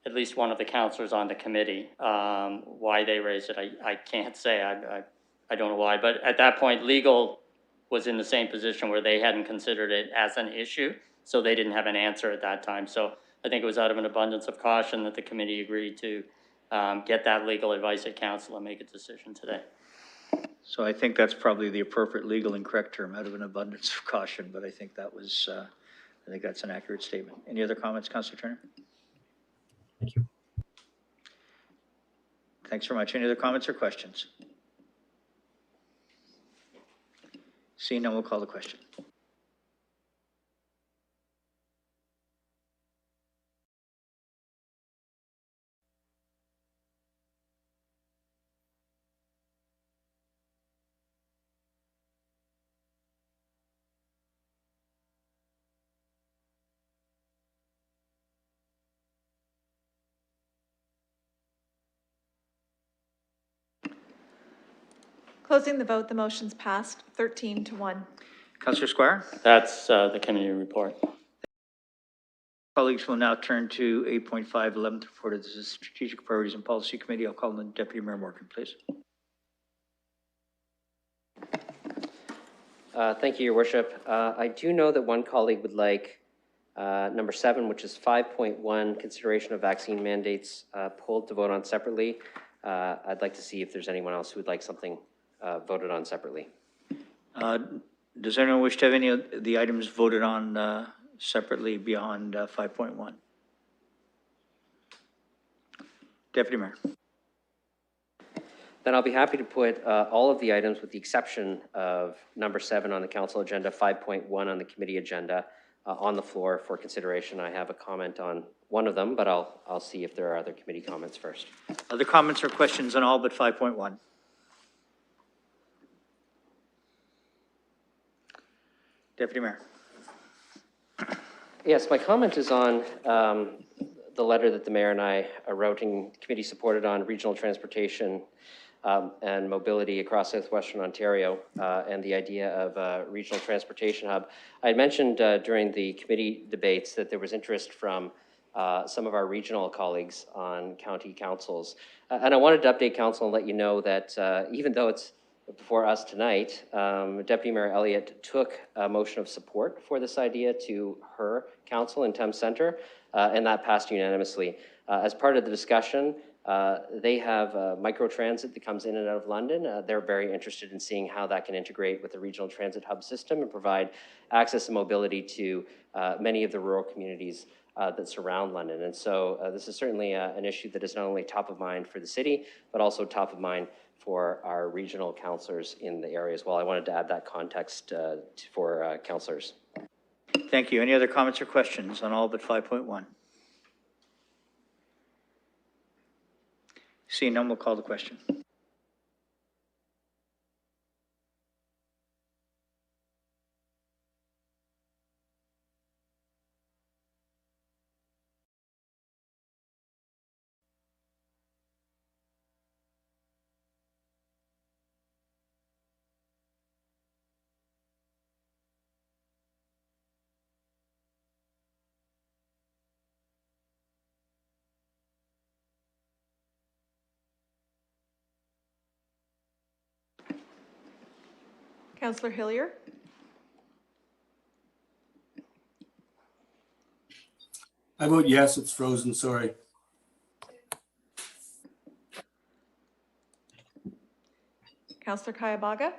at least one of the councillors on the committee. Why they raised it, I can't say. I don't know why, but at that point, legal was in the same position where they hadn't considered it as an issue, so they didn't have an answer at that time. So I think it was out of an abundance of caution that the committee agreed to get that legal advice at council and make a decision today. So I think that's probably the appropriate legal and correct term, out of an abundance of caution, but I think that was, I think that's an accurate statement. Any other comments, Councillor Turner? Thank you. Thanks very much. Any other comments or questions? Seeing none, we'll call the question. Closing the vote, the motion's passed 13-1. Councillor Squire? That's the committee report. Colleagues will now turn to 8.5, 11th report of the Strategic Priorities and Policy Committee. I'll call on Deputy Mayor Morgan, please. Thank you, Your Worship. I do know that one colleague would like number 7, which is 5.1, consideration of vaccine mandates, pulled to vote on separately. I'd like to see if there's anyone else who would like something voted on separately. Does anyone wish to have any of the items voted on separately beyond 5.1? Deputy Mayor. Then I'll be happy to put all of the items with the exception of number 7 on the council agenda, 5.1 on the committee agenda on the floor for consideration. I have a comment on one of them, but I'll see if there are other committee comments first. Other comments or questions on all but 5.1? Deputy Mayor. Yes, my comment is on the letter that the mayor and I wrote and committee supported on regional transportation and mobility across southwestern Ontario and the idea of a regional transportation hub. I had mentioned during the committee debates that there was interest from some of our regional colleagues on county councils. And I wanted to update council and let you know that even though it's before us tonight, Deputy Mayor Elliott took a motion of support for this idea to her council in Thames Centre, and that passed unanimously. As part of the discussion, they have microtransit that comes in and out of London. They're very interested in seeing how that can integrate with the regional transit hub system and provide access and mobility to many of the rural communities that surround London. And so this is certainly an issue that is not only top of mind for the city, but also top of mind for our regional councillors in the area as well. I wanted to add that context for councillors. Thank you. Any other comments or questions on all but 5.1? Seeing none, we'll call the question. Councillor Hillier? I vote yes, it's frozen, sorry. Councillor Kayabaga?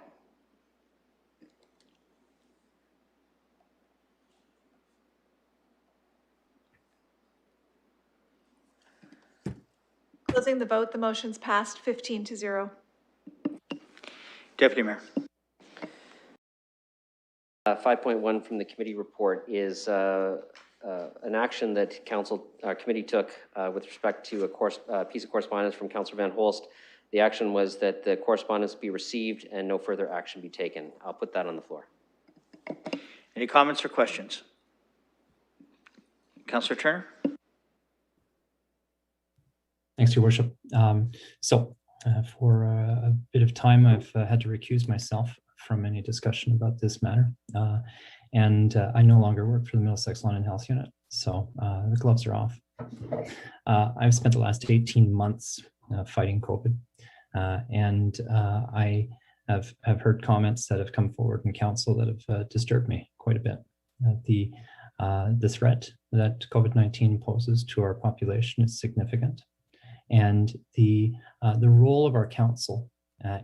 Closing the vote, the motion's passed 15-0. Deputy Mayor. 5.1 from the committee report is an action that committee took with respect to a piece of correspondence from Councillor Van Holst. The action was that the correspondence be received and no further action be taken. I'll put that on the floor. Any comments or questions? Councillor Turner? Thanks, Your Worship. For a bit of time, I've had to recuse myself from any discussion about this matter. I no longer work for the Middlesex London Health Unit, so the gloves are off. I've spent the last 18 months fighting COVID, and I have heard comments that have come forward in council that have disturbed me quite a bit. The threat that COVID-19 poses to our population is significant, and the role of our council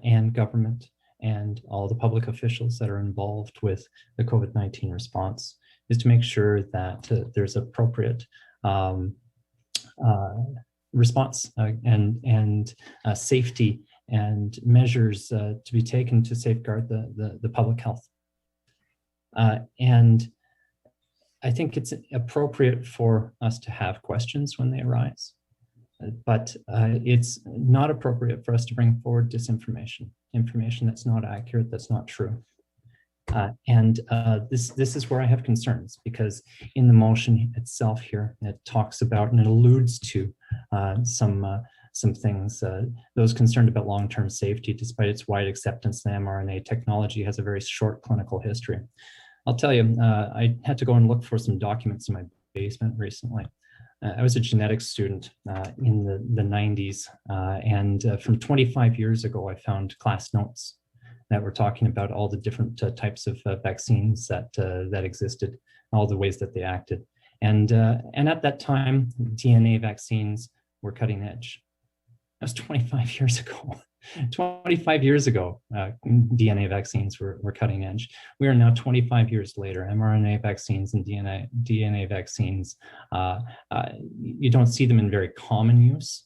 and government and all the public officials that are involved with the COVID-19 response is to make sure that there's appropriate response and safety and measures to be taken to safeguard the public health. And I think it's appropriate for us to have questions when they arise, but it's not appropriate for us to bring forward disinformation, information that's not accurate, that's not true. This is where I have concerns, because in the motion itself here, it talks about and it alludes to some things. Those concerned about long-term safety, despite its wide acceptance, the mRNA technology has a very short clinical history. I'll tell you, I had to go and look for some documents in my basement recently. I was a genetics student in the 90s, and from 25 years ago, I found class notes that were talking about all the different types of vaccines that existed, all the ways that they acted. And at that time, DNA vaccines were cutting edge. That was 25 years ago. 25 years ago, DNA vaccines were cutting edge. We are now 25 years later. mRNA vaccines and DNA vaccines, you don't see them in very common use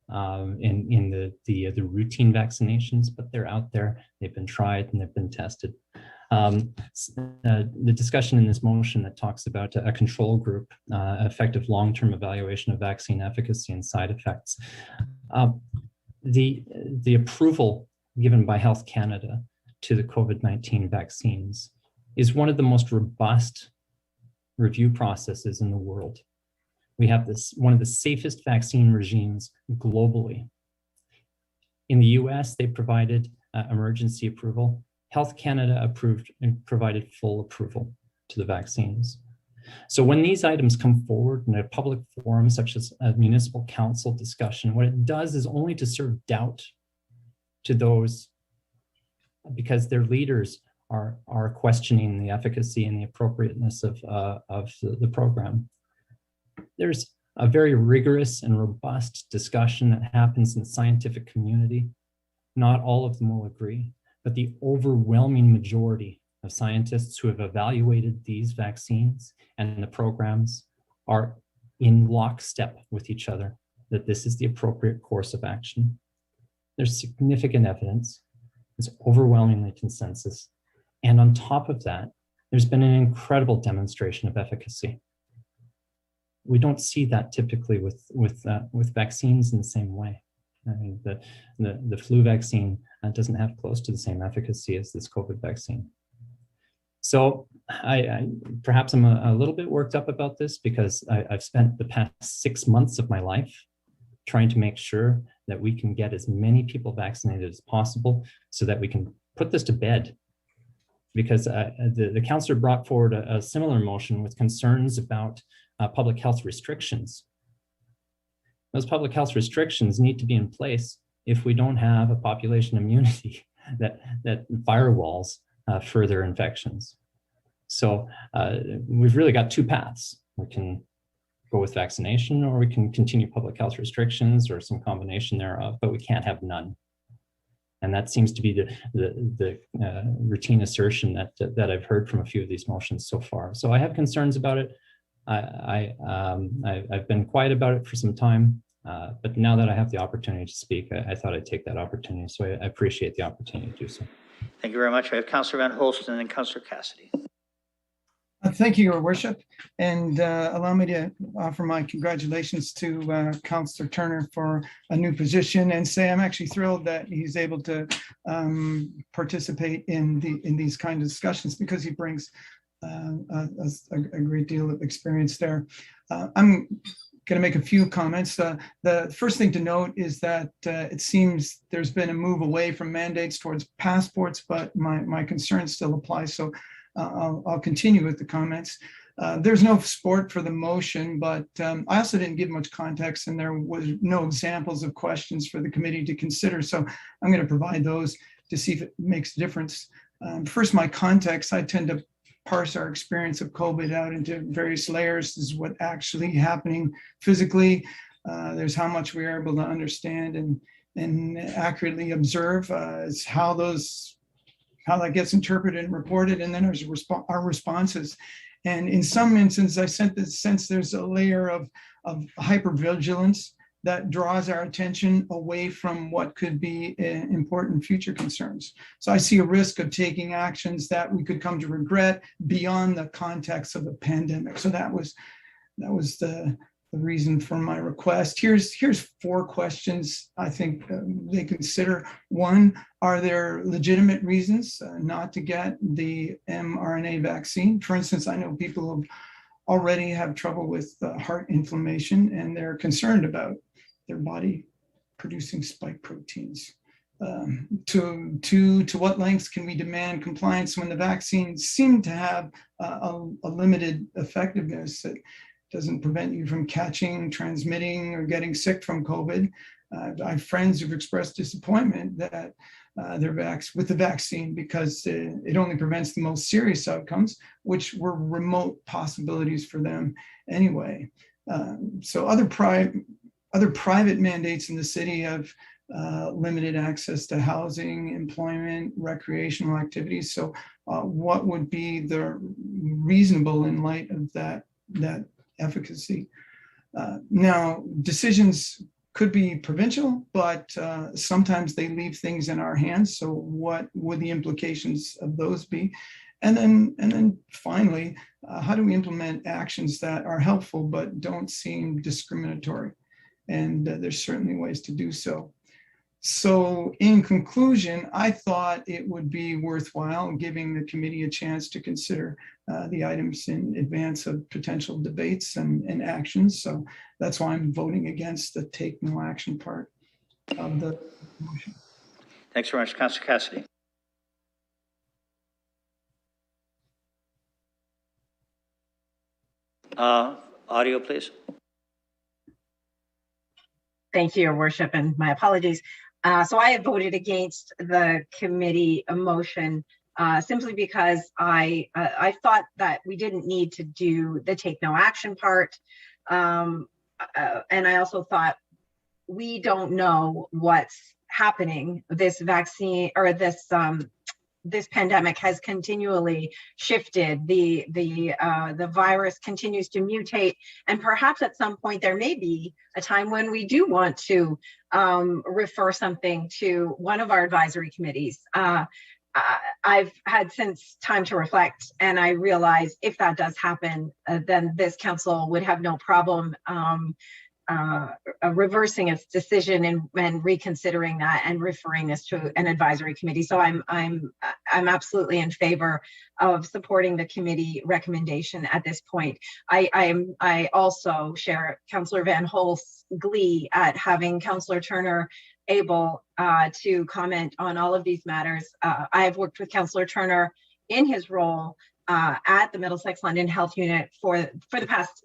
in the routine vaccinations, but they're out there. They've been tried and they've been tested. The discussion in this motion that talks about a control group, effective long-term evaluation of vaccine efficacy and side effects. The approval given by Health Canada to the COVID-19 vaccines is one of the most robust review processes in the world. We have one of the safest vaccine regimes globally. In the US, they provided emergency approval. Health Canada approved and provided full approval to the vaccines. So when these items come forward in a public forum, such as a municipal council discussion, what it does is only to serve doubt to those, because their leaders are questioning the efficacy and the appropriateness of the program. There's a very rigorous and robust discussion that happens in the scientific community. Not all of them will agree, but the overwhelming majority of scientists who have evaluated these vaccines and the programs are in lockstep with each other, that this is the appropriate course of action. There's significant evidence. It's overwhelmingly consensus. And on top of that, there's been an incredible demonstration of efficacy. We don't see that typically with vaccines in the same way. I mean, the flu vaccine doesn't have close to the same efficacy as this COVID vaccine. So perhaps I'm a little bit worked up about this because I've spent the past 6 months of my life trying to make sure that we can get as many people vaccinated as possible so that we can put this to bed. Because the councillor brought forward a similar motion with concerns about public health restrictions. Those public health restrictions need to be in place if we don't have a population immunity that firewalls further infections. So we've really got two paths. We can go with vaccination, or we can continue public health restrictions, or some combination thereof, but we can't have none. And that seems to be the routine assertion that I've heard from a few of these motions so far. So I have concerns about it. I've been quiet about it for some time, but now that I have the opportunity to speak, I thought I'd take that opportunity. So I appreciate the opportunity to do so. Thank you very much. I have Councillor Van Holst and then Councillor Cassidy. Thank you, Your Worship, and allow me to offer my congratulations to Councillor Turner for a new position, and say I'm actually thrilled that he's able to participate in these kind of discussions, because he brings a great deal of experience there. I'm going to make a few comments. The first thing to note is that it seems there's been a move away from mandates towards passports, but my concern still applies. So I'll continue with the comments. There's no support for the motion, but I also didn't give much context, and there was no examples of questions for the committee to consider. So I'm going to provide those to see if it makes a difference. First, my context. I tend to parse our experience of COVID out into various layers. This is what actually happening physically. There's how much we are able to understand and accurately observe. It's how that gets interpreted and reported, and then there's our responses. And in some instances, I sense there's a layer of hypervigilance that draws our attention away from what could be important future concerns. So I see a risk of taking actions that we could come to regret beyond the context of the pandemic. So that was the reason for my request. Here's 4 questions I think they consider. One, are there legitimate reasons not to get the mRNA vaccine? For instance, I know people who already have trouble with heart inflammation, and they're concerned about their body producing spike proteins. To what lengths can we demand compliance when the vaccines seem to have a limited effectiveness that doesn't prevent you from catching, transmitting, or getting sick from COVID? I have friends who've expressed disappointment that they're with the vaccine because it only prevents the most serious outcomes, which were remote possibilities for them anyway. So other private mandates in the city have limited access to housing, employment, recreational activities. So what would be the reasonable in light of that efficacy? Now, decisions could be provincial, but sometimes they leave things in our hands. So what would the implications of those be? And then finally, how do we implement actions that are helpful but don't seem discriminatory? And there's certainly ways to do so. So in conclusion, I thought it would be worthwhile giving the committee a chance to consider the items in advance of potential debates and actions. So that's why I'm voting against the take no action part of the motion. Thanks very much, Councillor Cassidy. Audio, please. Thank you, Your Worship, and my apologies. So I have voted against the committee motion simply because I thought that we didn't need to do the take no action part. And I also thought we don't know what's happening. This vaccine or this this pandemic has continually shifted. The virus continues to mutate, and perhaps at some point there may be a time when we do want to refer something to one of our advisory committees. I've had since time to reflect, and I realize if that does happen, then this council would have no problem reversing its decision and reconsidering that and referring this to an advisory committee. So I'm absolutely in favor of supporting the committee recommendation at this point. I also share Councillor Van Holst's glee at having Councillor Turner able to comment on all of these matters. I have worked with Councillor Turner in his role at the Middlesex London Health Unit for the past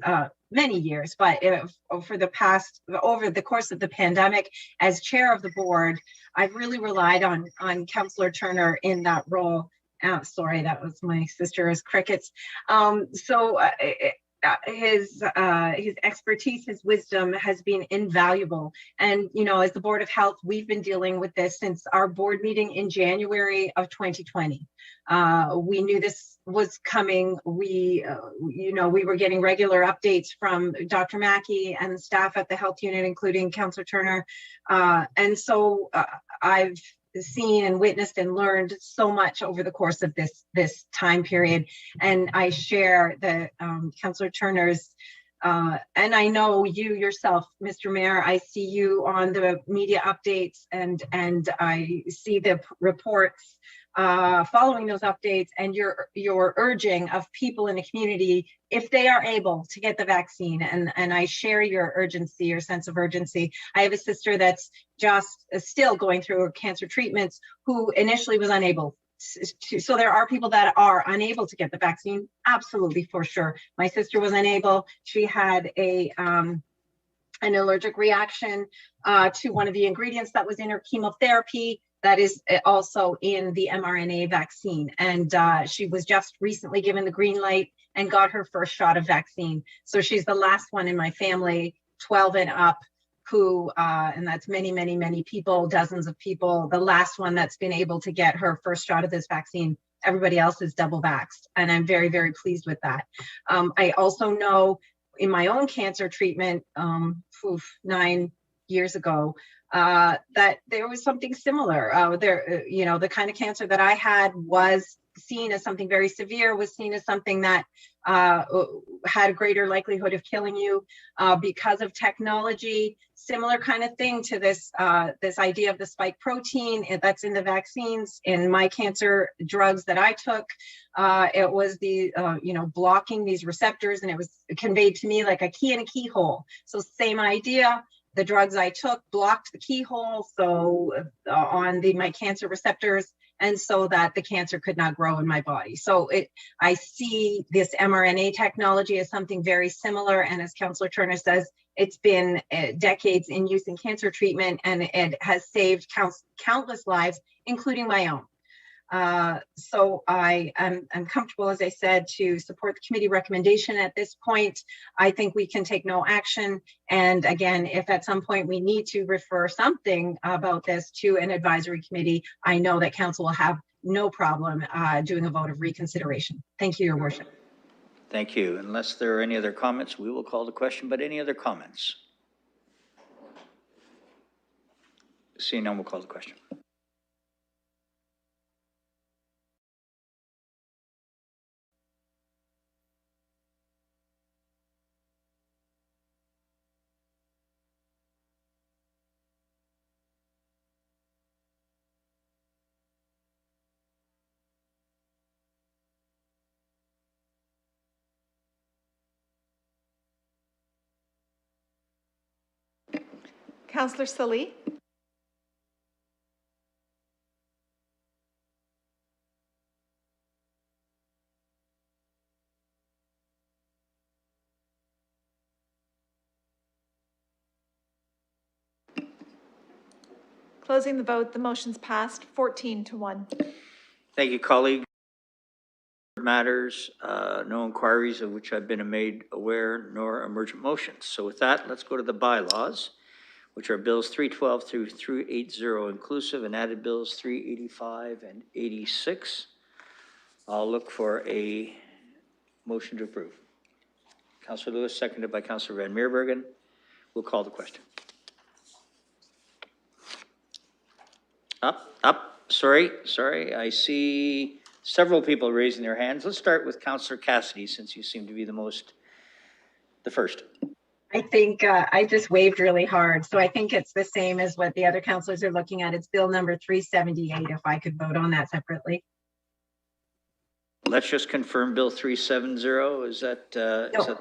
many years, but over the course of the pandemic, as chair of the board, I've really relied on Councillor Turner in that role. Sorry, that was my sister's crickets. His expertise, his wisdom has been invaluable. And, you know, as the Board of Health, we've been dealing with this since our board meeting in January of 2020. We knew this was coming. We were getting regular updates from Dr. Mackey and the staff at the health unit, including Councillor Turner. And so I've seen and witnessed and learned so much over the course of this time period, and I share the Councillor Turner's and I know you yourself, Mr. Mayor. I see you on the media updates, and I see the reports following those updates, and your urging of people in the community, if they are able to get the vaccine, and I share your urgency, your sense of urgency. I have a sister that's just still going through her cancer treatments who initially was unable to, so there are people that are unable to get the vaccine, absolutely, for sure. My sister was unable. She had an allergic reaction to one of the ingredients that was in her chemotherapy that is also in the mRNA vaccine. And she was just recently given the green light and got her first shot of vaccine. So she's the last one in my family, 12 and up, who, and that's many, many, many people, dozens of people, the last one that's been able to get her first shot of this vaccine. Everybody else is double vaxxed, and I'm very, very pleased with that. I also know in my own cancer treatment 9 years ago, that there was something similar. The kind of cancer that I had was seen as something very severe, was seen as something that had a greater likelihood of killing you because of technology. Similar kind of thing to this idea of the spike protein that's in the vaccines. In my cancer drugs that I took, it was the blocking these receptors, and it was conveyed to me like a key in a keyhole. So same idea. The drugs I took blocked the keyhole, so on my cancer receptors, and so that the cancer could not grow in my body. So I see this mRNA technology as something very similar, and as Councillor Turner says, it's been decades in use in cancer treatment, and it has saved countless lives, including my own. So I'm comfortable, as I said, to support the committee recommendation at this point. I think we can take no action. And again, if at some point we need to refer something about this to an advisory committee, I know that council will have no problem doing a vote of reconsideration. Thank you, Your Worship. Thank you. Unless there are any other comments, we will call the question, but any other comments? Seeing none, we'll call the question. Councillor Salee. Closing the vote, the motion's passed 14-1. Thank you, colleague. Matters, no inquiries of which I've been made aware, nor emergent motions. So with that, let's go to the bylaws. which are bills 312 through 380 inclusive, and added bills 385 and 86. I'll look for a motion to approve. Councillor Lewis, seconded by Councillor Van Meerbergen. We'll call the question. Sorry. I see several people raising their hands. Let's start with Councillor Cassidy, since you seem to be the first. I think I just waved really hard. So I think it's the same as what the other councillors are looking at. It's bill number 378, if I could vote on that separately. Let's just confirm Bill 370. Is that? No, is that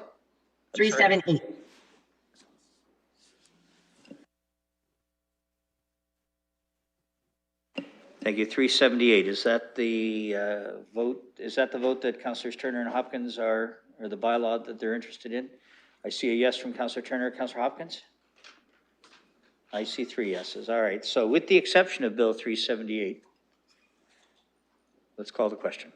378. Thank you. 378. Is that the vote? Is that the vote that Councillors Turner and Hopkins or the bylaw that they're interested in? I see a yes from Councillor Turner. Councillor Hopkins? I see 3 yeses. All right. So with the exception of Bill 378, let's call the question.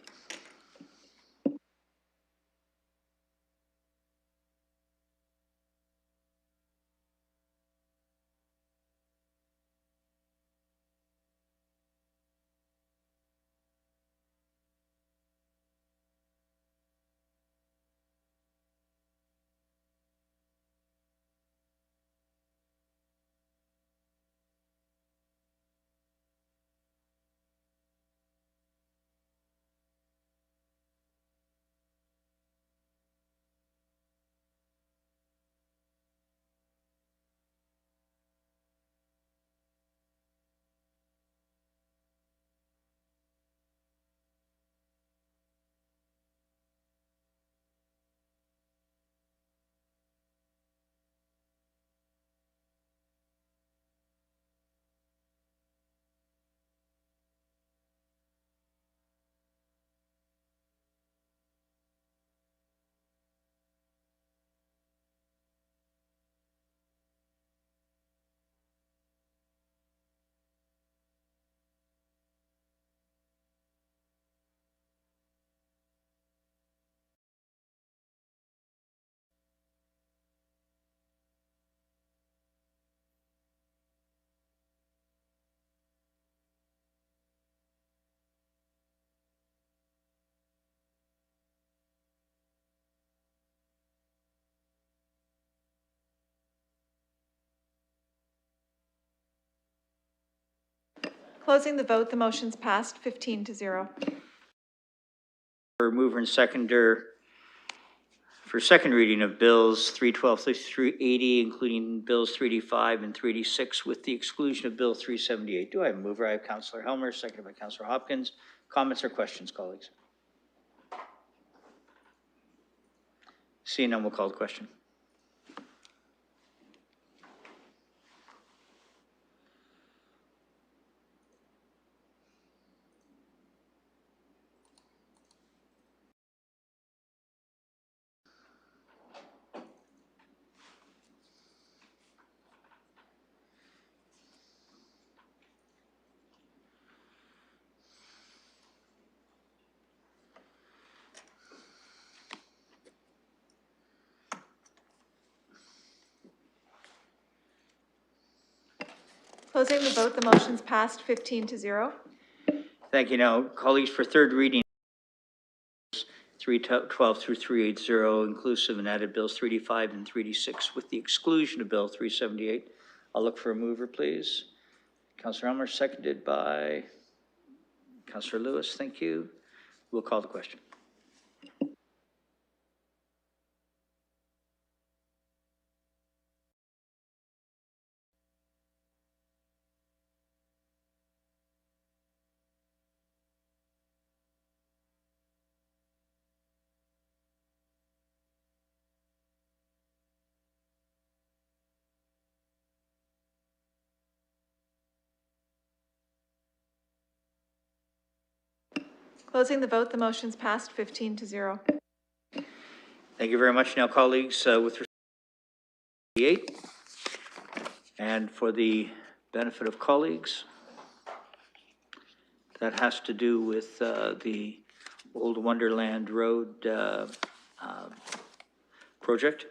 Closing the vote, the motion's passed 15-0. For mover and seconder for second reading of bills 312 through 380, including bills 385 and 386, with the exclusion of bill 378. Do I have a mover? I have Councillor Helmer, seconded by Councillor Hopkins. Comments or questions, colleagues? Seeing none, we'll call the question. Closing the vote, the motion's passed 15-0. Thank you. Now, colleagues, for third reading, 312 through 380, inclusive, and added bills 385 and 386, with the exclusion of bill 378. I'll look for a mover, please. Councillor Elmer, seconded by Councillor Lewis. Thank you. We'll call the question. Closing the vote, the motion's passed 15-0. Thank you very much. Now, colleagues, with respect to 8, and for the benefit of colleagues, that has to do with the Old Wonderland Road project.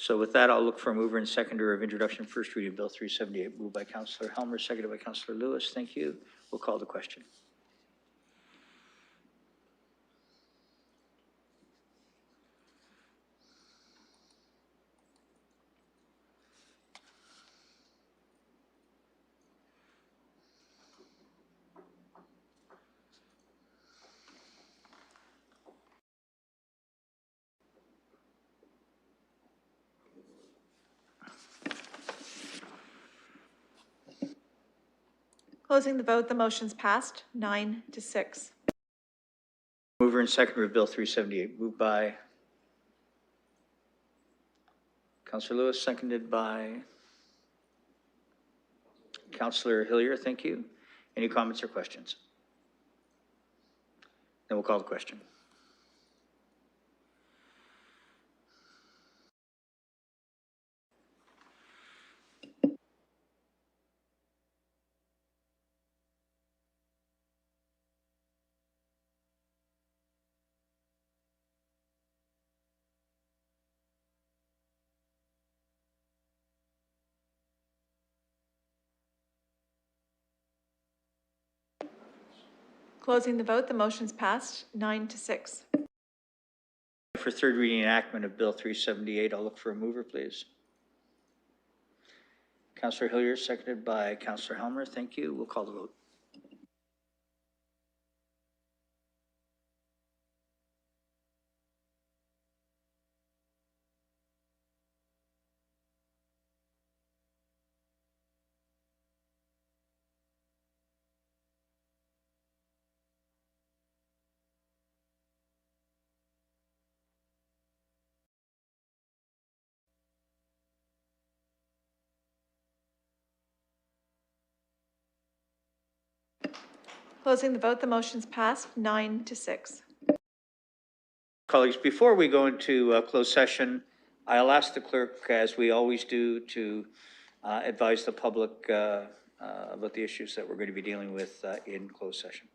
So with that, I'll look for a mover and seconder of introduction, first reading of Bill 378, moved by Councillor Helmer, seconded by Councillor Lewis. Thank you. We'll call the question. Closing the vote, the motion's passed 9-6. Mover and seconder of Bill 378, moved by Councillor Lewis, seconded by Councillor Hillier. Thank you. Any comments or questions? Then we'll call the question. Closing the vote, the motion's passed 9-6. For third reading enactment of Bill 378, I'll look for a mover, please. Councillor Hillier, seconded by Councillor Helmer. Thank you. We'll call the vote. Closing the vote, the motion's passed 9-6. Colleagues, before we go into closed session, I'll ask the clerk, as we always do, to advise the public about the issues that we're going to be dealing with in closed session.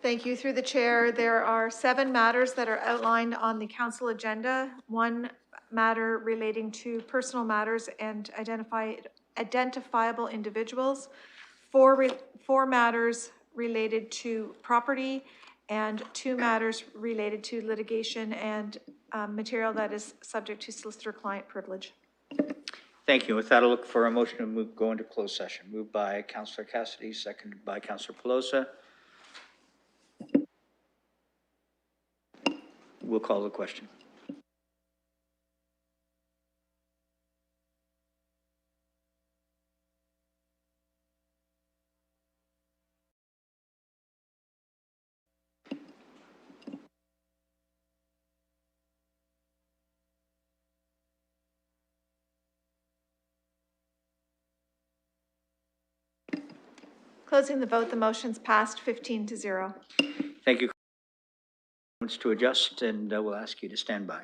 Thank you. Through the chair, there are 7 matters that are outlined on the council agenda. 1 matter relating to personal matters and identifiable individuals. 4 matters related to property, and 2 matters related to litigation and material that is subject to solicitor-client privilege. Thank you. With that, I'll look for a motion to go into closed session. Moved by Councillor Cassidy, seconded by Councillor Pelosa. We'll call the question. Closing the vote, the motion's passed 15-0. Thank you. To adjust, and we'll ask you to stand by.